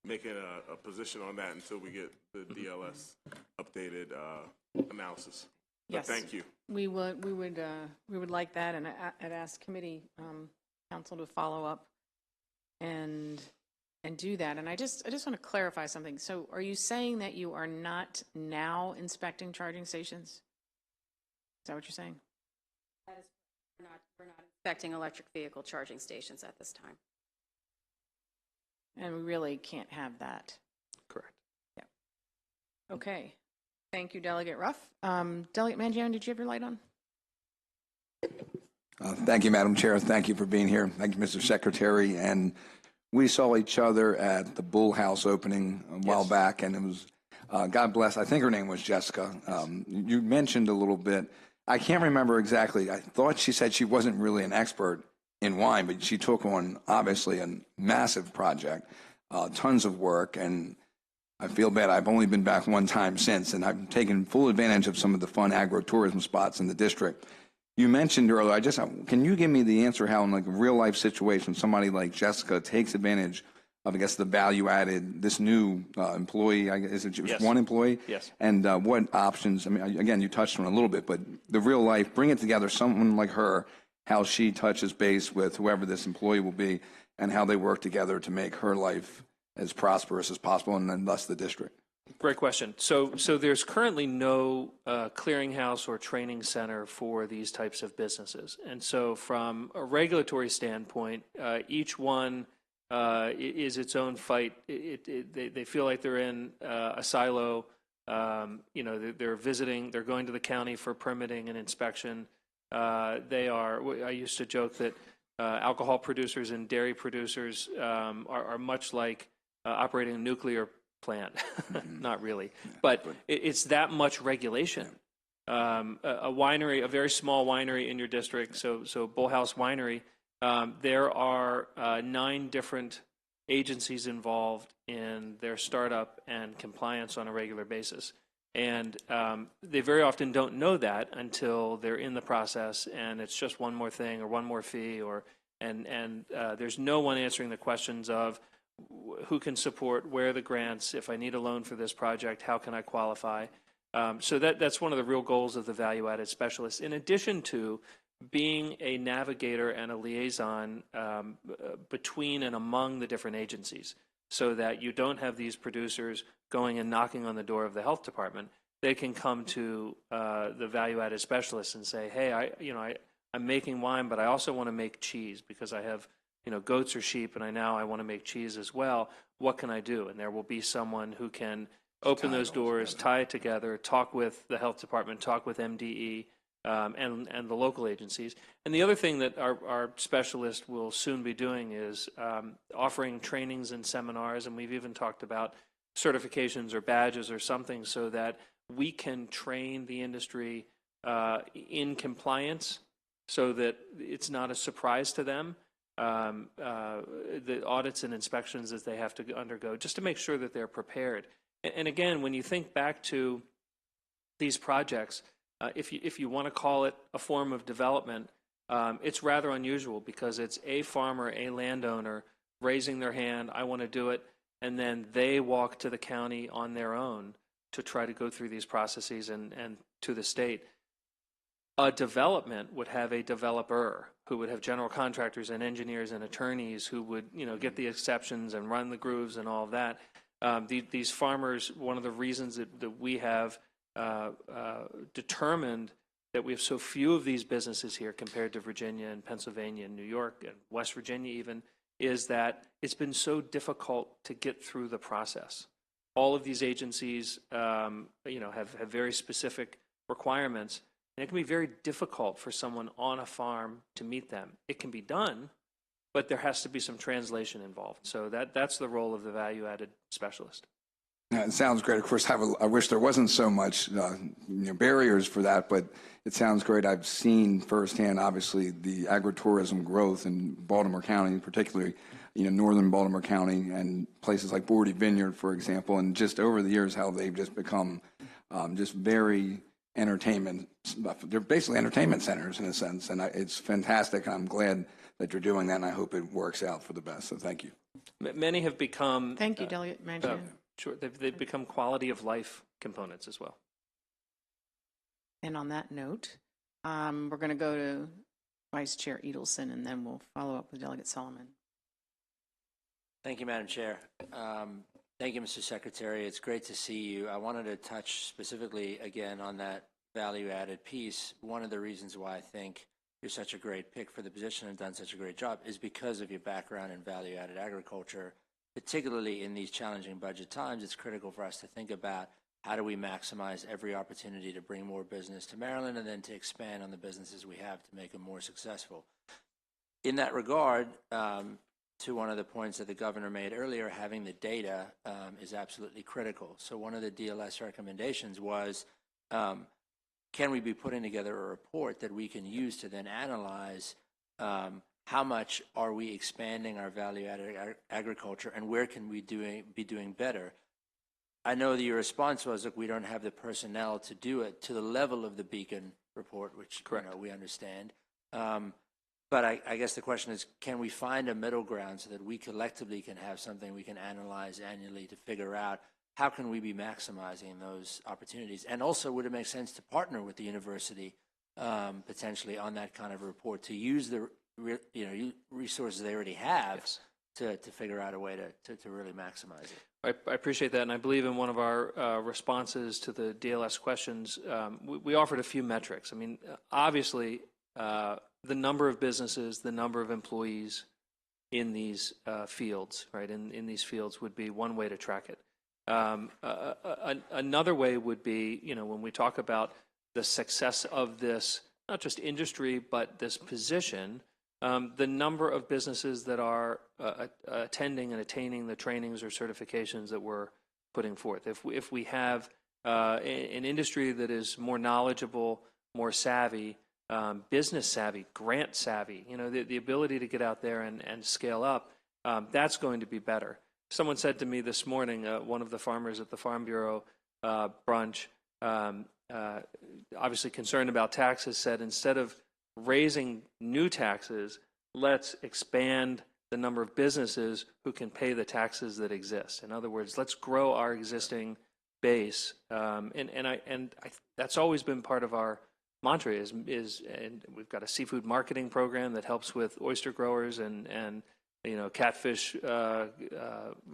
S5: making a position on that until we get the DLS updated analysis. But
S1: Yes.
S5: thank you.
S1: We would like that, and I'd ask committee council to follow up and do that. And I just want to clarify something. So are you saying that you are not now inspecting charging stations? Is that what you're saying?
S6: That is, we're not inspecting electric vehicle charging stations at this time.
S1: And we really can't have that.
S3: Correct.
S1: Yeah. Okay. Thank you, Delegate Ruff. Delegate Mangione, did you have your light on?
S7: Thank you, Madam Chair. Thank you for being here. Thank you, Mr. Secretary. And we saw each other at the Bull House opening a while back, and it was, God bless, I think her name was Jessica. You mentioned a little bit, I can't remember exactly. I thought she said she wasn't really an expert in wine, but she took on, obviously, a massive project, tons of work, and I feel bad. I've only been back one time since, and I've taken full advantage of some of the fun agritourism spots in the district. You mentioned earlier, can you give me the answer how in like a real life situation, somebody like Jessica takes advantage of, I guess, the value added, this new employee, is it just
S3: Yes.
S7: one employee?
S3: Yes.
S7: And what options, I mean, again, you touched on it a little bit, but the real life, bring it together, someone like her, how she touches base with whoever this employee will be, and how they work together to make her life as prosperous as possible, and then thus the district.
S3: Great question. So there's currently no clearinghouse or training center for these types of businesses. And so from a regulatory standpoint, each one is its own fight. They feel like they're in a silo. They're visiting, they're going to the county for permitting and inspection. I used to joke that alcohol producers and dairy producers are much like operating a nuclear plant. Not really, but it's that much regulation. A winery, a very small winery in your district, so Bullhouse Winery, there are 9 different agencies involved in their startup and compliance on a regular basis. And they very often don't know that until they're in the process, and it's just one more thing or one more fee, and there's no one answering the questions of who can support, where are the grants, if I need a loan for this project, how can I qualify? So that's one of the real goals of the value-added specialist, in addition to being a navigator and a liaison between and among the different agencies, so that you don't have these producers going and knocking on the door of the health department. They can come to the value-added specialist and say, hey, I'm making wine, but I also want to make cheese because I have goats or sheep, and I want to make cheese as well. What can I do? And there will be someone who can open those doors, tie it together, talk with the health department, talk with MDE, and the local agencies. And the other thing that our specialist will soon be doing is offering trainings and seminars, and we've even talked about certifications or badges or something, so that we can train the industry in compliance, so that it's not a surprise to them. the audits and inspections that they have to undergo, just to make sure that they're prepared. And again, when you think back to these projects, if you want to call it a form of development, it's rather unusual because it's a farmer, a landowner raising their hand, I want to do it, and then they walk to the county on their own to try to go through these processes and to the state. A development would have a developer who would have general contractors and engineers and attorneys who would, get the exceptions and run the grooves and all of that. These farmers, one of the reasons that we have determined that we have so few of these businesses here compared to Virginia and Pennsylvania and New York and West Virginia even, is that it's been so difficult to get through the process. All of these agencies, have very specific requirements, and it can be very difficult for someone on a farm to meet them. It can be done, but there has to be some translation involved. So that's the role of the value-added specialist.
S7: Yeah, it sounds great. Of course, I wish there wasn't so much barriers for that, but it sounds great. I've seen firsthand, obviously, the agritourism growth in Baltimore County, particularly, northern Baltimore County and places like Bordy Vineyard, for example, and just over the years how they've just become just very entertainment. They're basically entertainment centers in a sense, and it's fantastic. I'm glad that you're doing that, and I hope it works out for the best. So thank you.
S3: Many have become.
S1: Thank you, Delegate Manchin.
S3: Sure, they've become quality of life components as well.
S1: And on that note, we're going to go to Vice Chair Edelson, and then we'll follow up with Delegate Solomon.
S8: Thank you, Madam Chair. Thank you, Mr. Secretary. It's great to see you. I wanted to touch specifically again on that value-added piece. One of the reasons why I think you're such a great pick for the position and done such a great job is because of your background in value-added agriculture. Particularly in these challenging budget times, it's critical for us to think about how do we maximize every opportunity to bring more business to Maryland and then to expand on the businesses we have to make them more successful. In that regard, to one of the points that the governor made earlier, having the data is absolutely critical. So one of the DLS recommendations was, can we be putting together a report that we can use to then analyze how much are we expanding our value-added agriculture and where can we be doing better? I know that your response was, look, we don't have the personnel to do it to the level of the Beacon report, which we understand. But I guess the question is, can we find a middle ground so that we collectively can have something we can analyze annually to figure out how can we be maximizing those opportunities? And also, would it make sense to partner with the university potentially on that kind of report to use the resources they already have
S3: Yes.
S8: to figure out a way to really maximize it?
S3: I appreciate that, and I believe in one of our responses to the DLS questions, we offered a few metrics. I mean, obviously, the number of businesses, the number of employees in these fields, right, in these fields would be one way to track it. Another way would be, when we talk about the success of this, not just industry, but this position, the number of businesses that are attending and attaining the trainings or certifications that we're putting forth. If we have an industry that is more knowledgeable, more savvy, business savvy, grant savvy, the ability to get out there and scale up, that's going to be better. Someone said to me this morning, one of the farmers at the Farm Bureau brunch, obviously concerned about taxes, said instead of raising new taxes, let's expand the number of businesses who can pay the taxes that exist. In other words, let's grow our existing base. That's always been part of our mantra and we've got a seafood marketing program that helps with oyster growers and catfish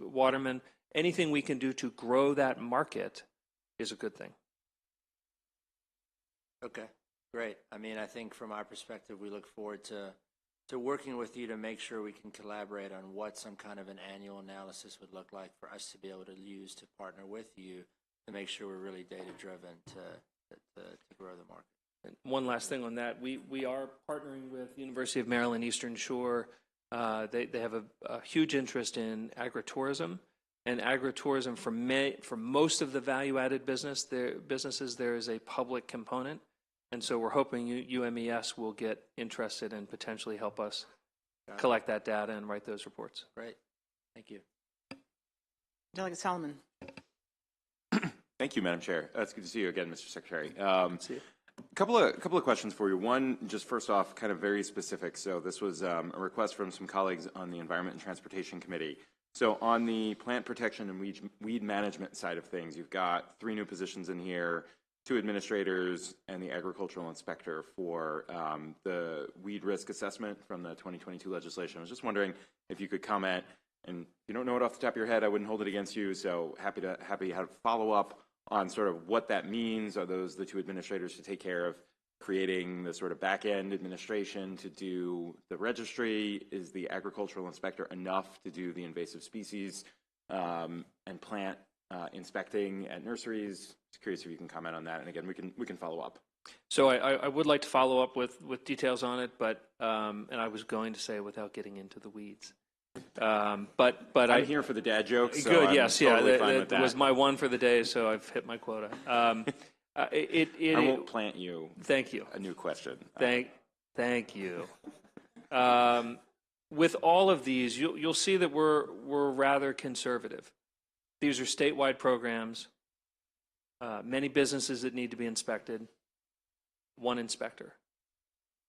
S3: watermen. Anything we can do to grow that market is a good thing.
S8: Okay, great. I mean, I think from our perspective, we look forward to working with you to make sure we can collaborate on what some kind of an annual analysis would look like for us to be able to use to partner with you to make sure we're really data-driven to grow the market.
S3: And one last thing on that, we are partnering with the University of Maryland Eastern Shore. They have a huge interest in agritourism, and agritourism for most of the value-added businesses, there is a public component. And so we're hoping UMES will get interested and potentially help us collect that data and write those reports.
S8: Great. Thank you.
S1: Delegate Solomon.
S9: Thank you, Madam Chair. It's good to see you again, Mr. Secretary.
S3: See you.
S9: Couple of questions for you. One, just first off, kind of very specific. So this was a request from some colleagues on the Environment and Transportation Committee. So on the plant protection and weed management side of things, you've got 3 new positions in here, 2 administrators and the agricultural inspector for the weed risk assessment from the 2022 legislation. I was just wondering if you could comment, and if you don't know it off the top of your head, I wouldn't hold it against you, so happy to have follow up on sort of what that means. Are those the 2 administrators to take care of creating the sort of back-end administration to do the registry? Is the agricultural inspector enough to do the invasive species and plant inspecting at nurseries? Just curious if you can comment on that. And again, we can follow up.
S3: So I would like to follow up with details on it, but and I was going to say without getting into the weeds. But
S9: I'm here for the dad jokes. So
S3: good.
S9: I'm
S3: Yes.
S9: totally
S3: Yeah.
S9: fine with
S3: That was
S9: that.
S3: my one for the day, so I've hit my quota.
S9: I won't plant you.
S3: Thank you.
S9: A new question.
S3: Thank you. With all of these, you'll see that we're rather conservative. These are statewide programs. Many businesses that need to be inspected. 1 inspector.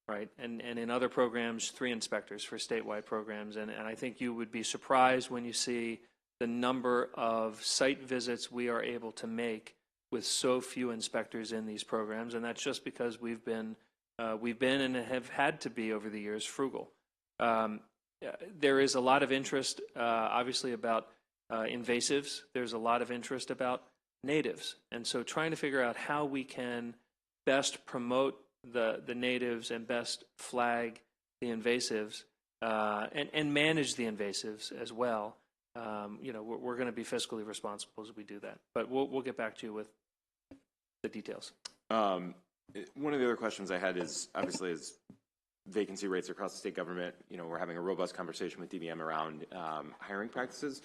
S3: Right, and in other programs, 3 inspectors for statewide programs, and I think you would be surprised when you see the number of site visits we are able to make with so few inspectors in these programs, and that's just because we've been and have had to be over the years frugal. There is a lot of interest, obviously, about invasives. There's a lot of interest about natives, and so trying to figure out how we can best promote the natives and best flag the invasives and manage the invasives as well. We're going to be fiscally responsible as we do that, but we'll get back to you with the details.
S9: One of the other questions I had is obviously as vacancy rates across the state government, we're having a robust conversation with DBM around hiring practices.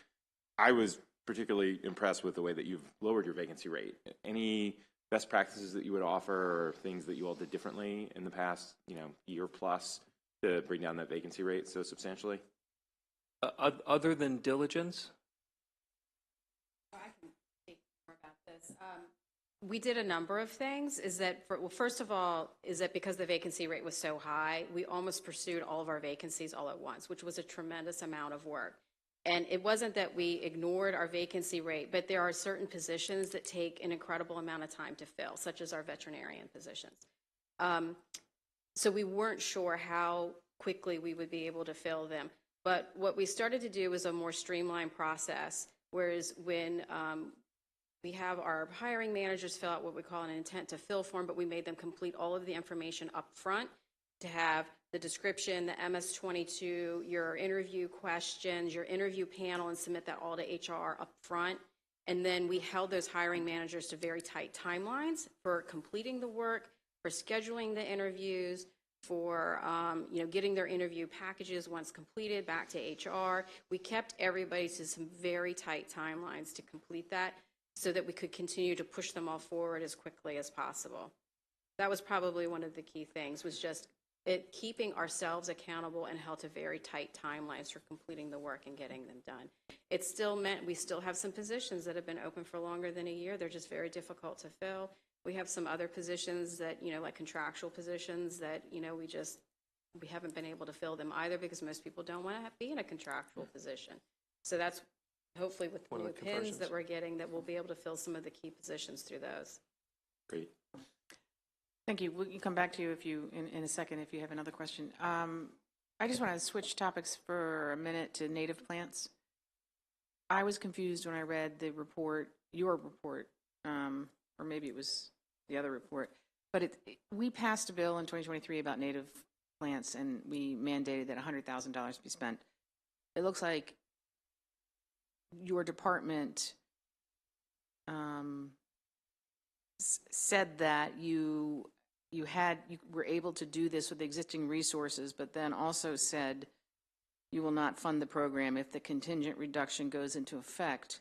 S9: I was particularly impressed with the way that you've lowered your vacancy rate. Any best practices that you would offer, or things that you all did differently in the past, year plus, to bring down that vacancy rate so substantially?
S3: Other than diligence?
S6: I can speak more about this. We did a number of things. First of all, is that because the vacancy rate was so high, we almost pursued all of our vacancies all at once, which was a tremendous amount of work. And it wasn't that we ignored our vacancy rate, but there are certain positions that take an incredible amount of time to fill, such as our veterinarian positions. So we weren't sure how quickly we would be able to fill them. But what we started to do was a more streamlined process, whereas when we have our hiring managers fill out what we call an intent to fill form, but we made them complete all of the information up front to have the description, the MS-22, your interview questions, your interview panel, and submit that all to HR up front. And then we held those hiring managers to very tight timelines for completing the work, for scheduling the interviews, for getting their interview packages once completed back to HR. We kept everybody to some very tight timelines to complete that so that we could continue to push them all forward as quickly as possible. That was probably one of the key things, was just keeping ourselves accountable and held to very tight timelines for completing the work and getting them done. It still meant we still have some positions that have been open for longer than a year. They're just very difficult to fill. We have some other positions that, like contractual positions that, we haven't been able to fill them either because most people don't want to be in a contractual position. So that's hopefully with the new pins that we're getting that we'll be able to fill some of the key positions through those.
S9: Great.
S1: Thank you. We'll come back to you in a second if you have another question. I just want to switch topics for a minute to native plants. I was confused when I read the report, your report, or maybe it was the other report, but we passed a bill in 2023 about native plants, and we mandated that $100,000 be spent. It looks like your department said that you were able to do this with existing resources, but then also said you will not fund the program if the contingent reduction goes into effect,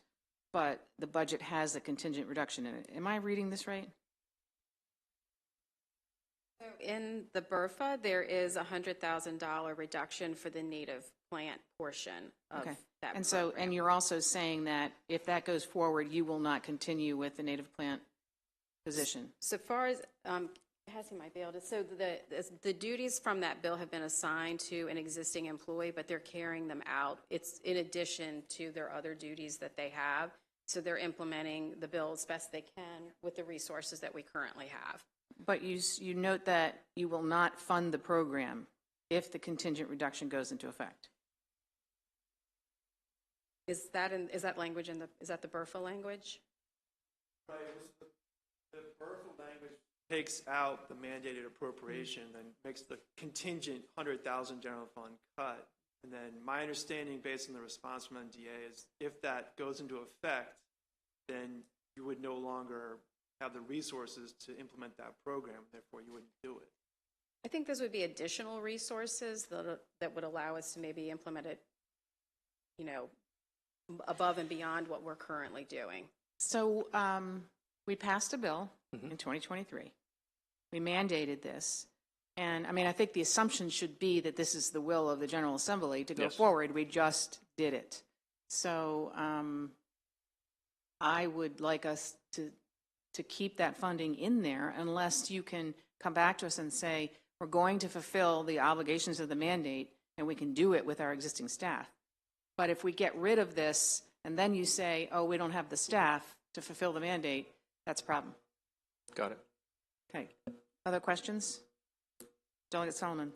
S1: but the budget has a contingent reduction in it. Am I reading this right?
S6: In the BRFA, there is a $100,000 reduction for the native plant portion of
S1: Okay.
S6: that
S1: And so,
S6: program.
S1: and you're also saying that if that goes forward, you will not continue with the native plant position?
S6: So far as, Cassie might be able to, so the duties from that bill have been assigned to an existing employee, but they're carrying them out. It's in addition to their other duties that they have. So they're implementing the bill as best they can with the resources that we currently have.
S1: But you note that you will not fund the program if the contingent reduction goes into effect.
S6: Is that language is that the BRFA language?
S2: Right, the BRFA language takes out the mandated appropriation and makes the contingent 100,000 general fund cut. And then my understanding, based on the response from NDA, is if that goes into effect, then you would no longer have the resources to implement that program. Therefore, you wouldn't do it.
S6: I think those would be additional resources that would allow us to maybe implement it, above and beyond what we're currently doing.
S1: So we passed a bill in 2023. We mandated this. And I mean, I think the assumption should be that this is the will of the General Assembly to go forward. We just did it. So I would like us to keep that funding in there unless you can come back to us and say, we're going to fulfill the obligations of the mandate and we can do it with our existing staff. But if we get rid of this and then you say, oh, we don't have the staff to fulfill the mandate, that's a problem.
S3: Got it.
S1: Okay. Other questions? Delegate Solomon.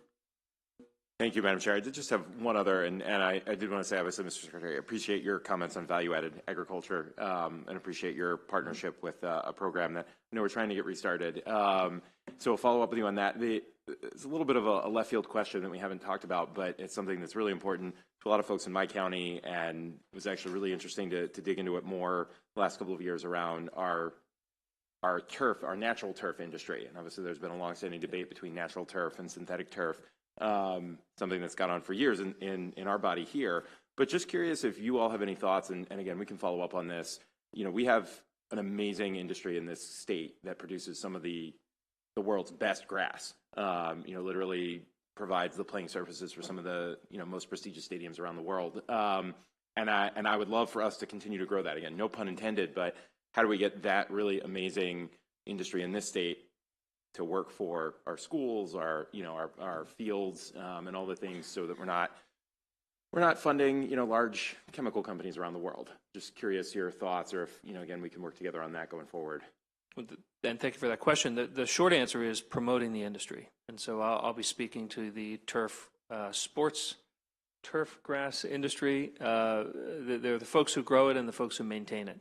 S9: Thank you, Madam Chair. I did just have one other, and I did want to say, obviously, Mr. Secretary, I appreciate your comments on value-added agriculture and appreciate your partnership with a program that I know we're trying to get restarted. So I'll follow up with you on that. It's a little bit of a left field question that we haven't talked about, but it's something that's really important to a lot of folks in my county, and it was actually really interesting to dig into it more the last couple of years around our turf, our natural turf industry. And obviously there's been a long-standing debate between natural turf and synthetic turf, something that's gone on for years in our body here. But just curious if you all have any thoughts, and again, we can follow up on this. We have an amazing industry in this state that produces some of the world's best grass, literally provides the playing surfaces for some of the, most prestigious stadiums around the world. And I would love for us to continue to grow that. Again, no pun intended, but how do we get that really amazing industry in this state to work for our schools, our fields, and all the things, so that we're not funding, large chemical companies around the world? Just curious your thoughts, or if, again, we can work together on that going forward.
S3: And thank you for that question. The short answer is promoting the industry. And so I'll be speaking to the turf grass industry. They're the folks who grow it and the folks who maintain it.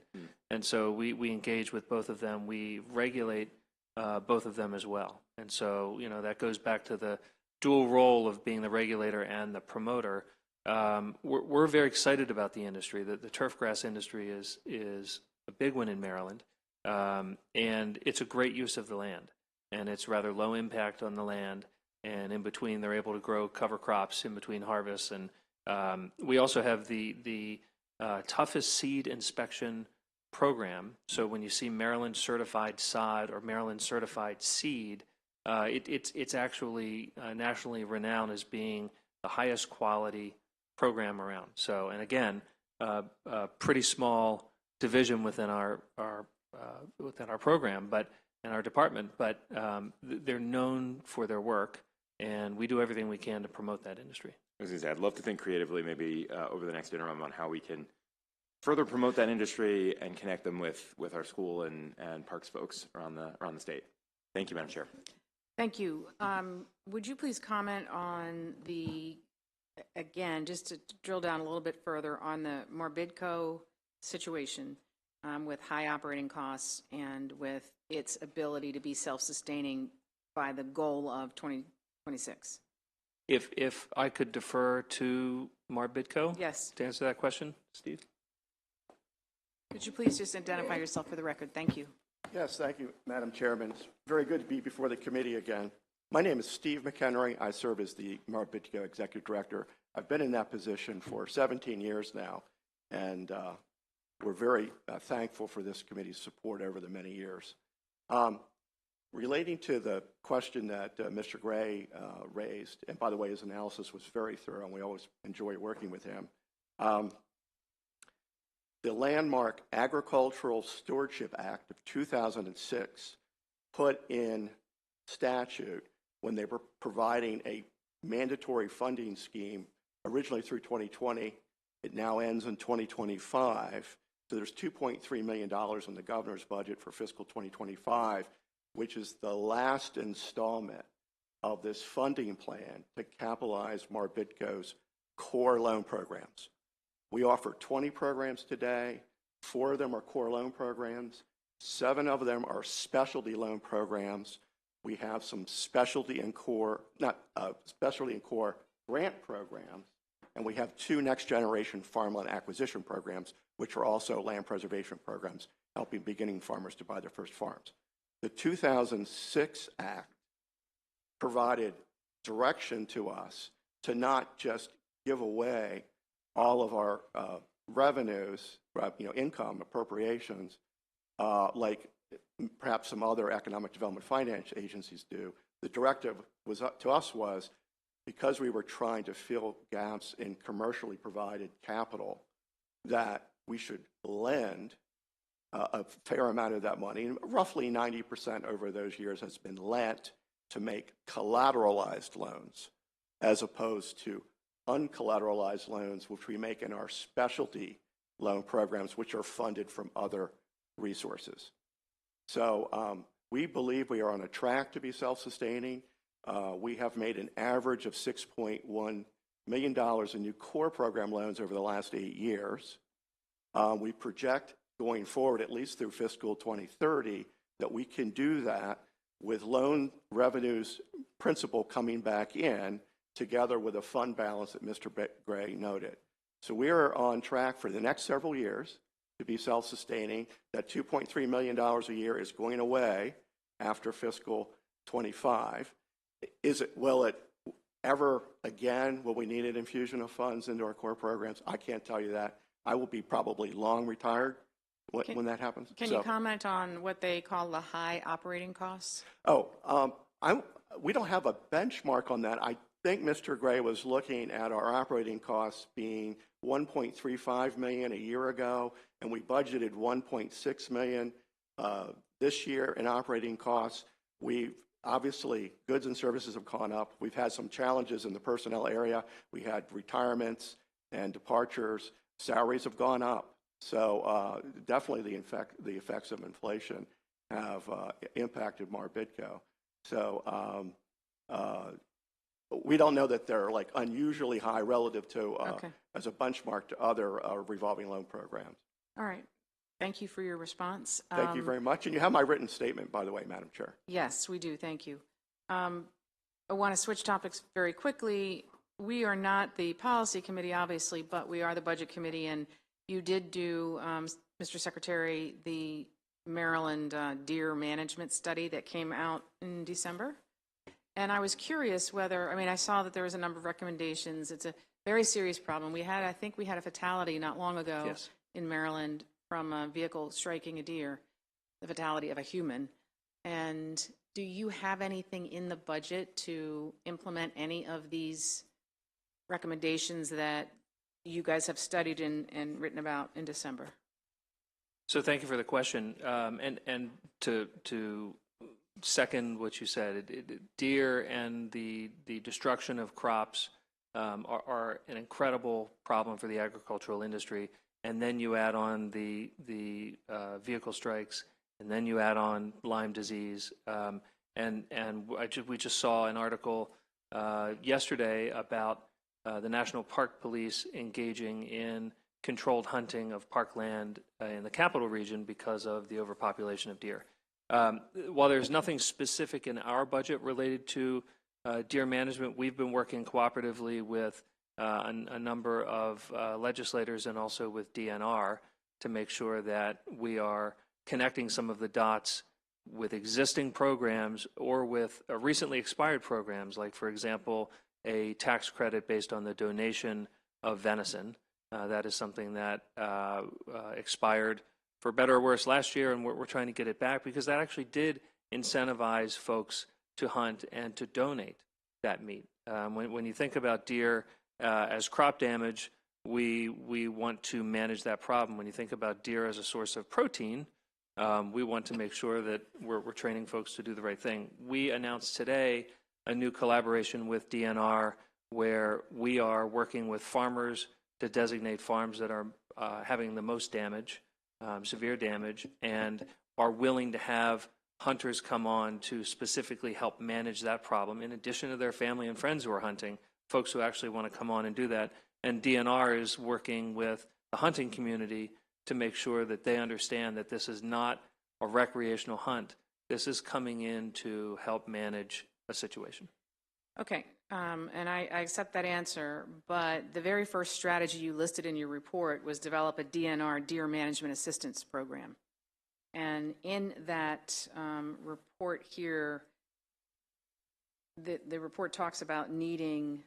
S3: And so we engage with both of them. We regulate both of them as well. And so, that goes back to the dual role of being the regulator and the promoter. We're very excited about the industry. The turf grass industry is a big one in Maryland. And it's a great use of the land. And it's rather low impact on the land. And in between, they're able to grow cover crops in between harvests. And we also have the toughest seed inspection program. So when you see Maryland certified sod or Maryland certified seed, it's actually nationally renowned as being the highest quality program around. So, and again, a pretty small division within our program, but in our department, but they're known for their work, and we do everything we can to promote that industry.
S9: I was going to say, I'd love to think creatively, maybe over the next interim, on how we can further promote that industry and connect them with our school and parks folks around the state. Thank you, Madam Chair.
S1: Thank you. Would you please comment on again, just to drill down a little bit further on the Morbidco situation with high operating costs and with its ability to be self-sustaining by the goal of 2026?
S3: If I could defer to Morbidco?
S1: Yes.
S3: To answer that question, Steve?
S1: Could you please just identify yourself for the record? Thank you.
S10: Yes, thank you, Madam Chairman. It's very good to be before the committee again. My name is Steve McHenry. I serve as the Morbidco Executive Director. I've been in that position for 17 years now, and we're very thankful for this committee's support over the many years. Relating to the question that Mr. Gray raised, and by the way, his analysis was very thorough, and we always enjoy working with him. The landmark Agricultural Stewardship Act of 2006 put in statute when they were providing a mandatory funding scheme originally through 2020. It now ends in 2025. So there's $2.3 million in the governor's budget for fiscal 2025, which is the last installment of this funding plan to capitalize Marbitco's core loan programs. We offer 20 programs today. 4 of them are core loan programs. 7 of them are specialty loan programs. We have some specialty and core grant programs, and we have 2 next-generation farmland acquisition programs, which are also land preservation programs, helping beginning farmers to buy their first farms. The 2006 Act provided direction to us to not just give away all of our revenues, income appropriations, like perhaps some other economic development finance agencies do. The directive to us was, because we were trying to fill gaps in commercially provided capital, that we should lend a fair amount of that money, and roughly 90% over those years has been lent to make collateralized loans, as opposed to uncollateralized loans, which we make in our specialty loan programs, which are funded from other resources. So we believe we are on a track to be self-sustaining. We have made an average of $6.1 million in new core program loans over the last 8 years. We project going forward, at least through fiscal 2030, that we can do that with loan revenues principal coming back in, together with a fund balance that Mr. Gray noted. So we are on track for the next several years to be self-sustaining. That $2.3 million a year is going away after fiscal 25. Will it ever again, will we need an infusion of funds into our core programs? I can't tell you that. I will be probably long retired when that happens.
S1: Can you comment on what they call the high operating costs?
S10: We don't have a benchmark on that. I think Mr. Gray was looking at our operating costs being $1.35 million a year ago, and we budgeted $1.6 million this year in operating costs. Obviously, goods and services have gone up. We've had some challenges in the personnel area. We had retirements and departures. Salaries have gone up. So definitely the effects of inflation have impacted Marbitco. So we don't know that they're like unusually high relative to as a benchmark to other revolving loan programs.
S1: All right. Thank you for your response.
S10: Thank you very much. And you have my written statement, by the way, Madam Chair.
S1: Yes, we do. Thank you. I want to switch topics very quickly. We are not the policy committee, obviously, but we are the budget committee. And you did do, Mr. Secretary, the Maryland deer management study that came out in December. And I was curious whether, I saw that there was a number of recommendations. It's a very serious problem. I think we had a fatality not long ago in Maryland from a vehicle striking a deer, the fatality of a human. And do you have anything in the budget to implement any of these recommendations that you guys have studied and written about in December?
S3: So thank you for the question. And to second what you said, deer and the destruction of crops are an incredible problem for the agricultural industry. And then you add on the vehicle strikes, and then you add on Lyme disease. We just saw an article yesterday about the National Park Police engaging in controlled hunting of parkland in the capital region because of the overpopulation of deer. While there's nothing specific in our budget related to deer management, we've been working cooperatively with a number of legislators and also with DNR to make sure that we are connecting some of the dots with existing programs or with recently expired programs, like, for example, a tax credit based on the donation of venison. That is something that expired for better or worse last year, and we're trying to get it back because that actually did incentivize folks to hunt and to donate that meat. When you think about deer as crop damage, we want to manage that problem. When you think about deer as a source of protein, we want to make sure that we're training folks to do the right thing. We announced today a new collaboration with DNR where we are working with farmers to designate farms that are having the most damage, severe damage, and are willing to have hunters come on to specifically help manage that problem, in addition to their family and friends who are hunting, folks who actually want to come on and do that. And DNR is working with the hunting community to make sure that they understand that this is not a recreational hunt. This is coming in to help manage a situation.
S1: Okay, and I accept that answer, but the very first strategy you listed in your report was develop a DNR, Deer Management Assistance Program. And in that report here, the report talks about needing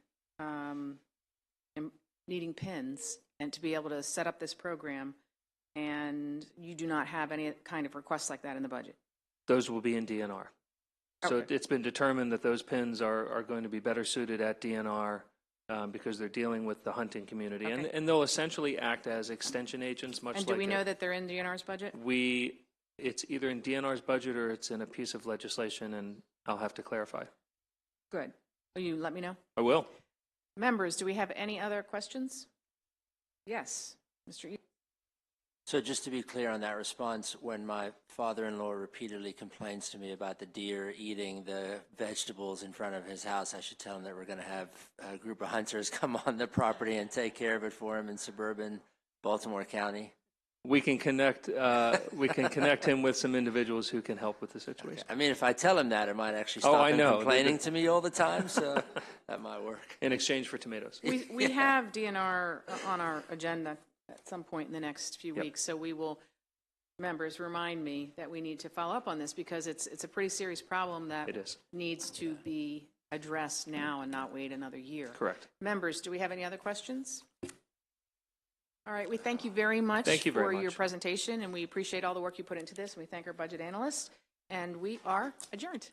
S1: pins and to be able to set up this program, and you do not have any kind of requests like that in the budget.
S3: Those will be in DNR. So
S1: Okay.
S3: it's been determined that those pins are going to be better suited at DNR because they're dealing with the hunting community.
S1: Okay.
S3: And they'll essentially act as extension agents, much like
S1: And do we know that they're in DNR's budget?
S3: It's either in DNR's budget or it's in a piece of legislation, and I'll have to clarify.
S1: Good. Will you let me know?
S3: I will.
S1: Members, do we have any other questions? Yes, Mr. E.
S8: So just to be clear on that response, when my father-in-law repeatedly complains to me about the deer eating the vegetables in front of his house, I should tell him that we're going to have a group of hunters come on the property and take care of it for him in suburban Baltimore County.
S3: We can connect him with some individuals who can help with the situation.
S8: I mean, if I tell him that, it might actually stop
S3: I
S8: him
S3: know.
S8: complaining to me all the time, so that might work.
S3: In exchange for tomatoes.
S1: We have DNR on our agenda at some point in the next few
S3: Yep.
S1: weeks, so we will, members, remind me that we need to follow up on this because it's a pretty serious problem that
S3: It is.
S1: needs to be addressed now and not wait another year.
S3: Correct.
S1: Members, do we have any other questions? All right, we thank you very much
S3: Thank you very
S1: for your
S3: much.
S1: presentation, and we appreciate all the work you put into this. We thank our budget analyst, and we are adjourned.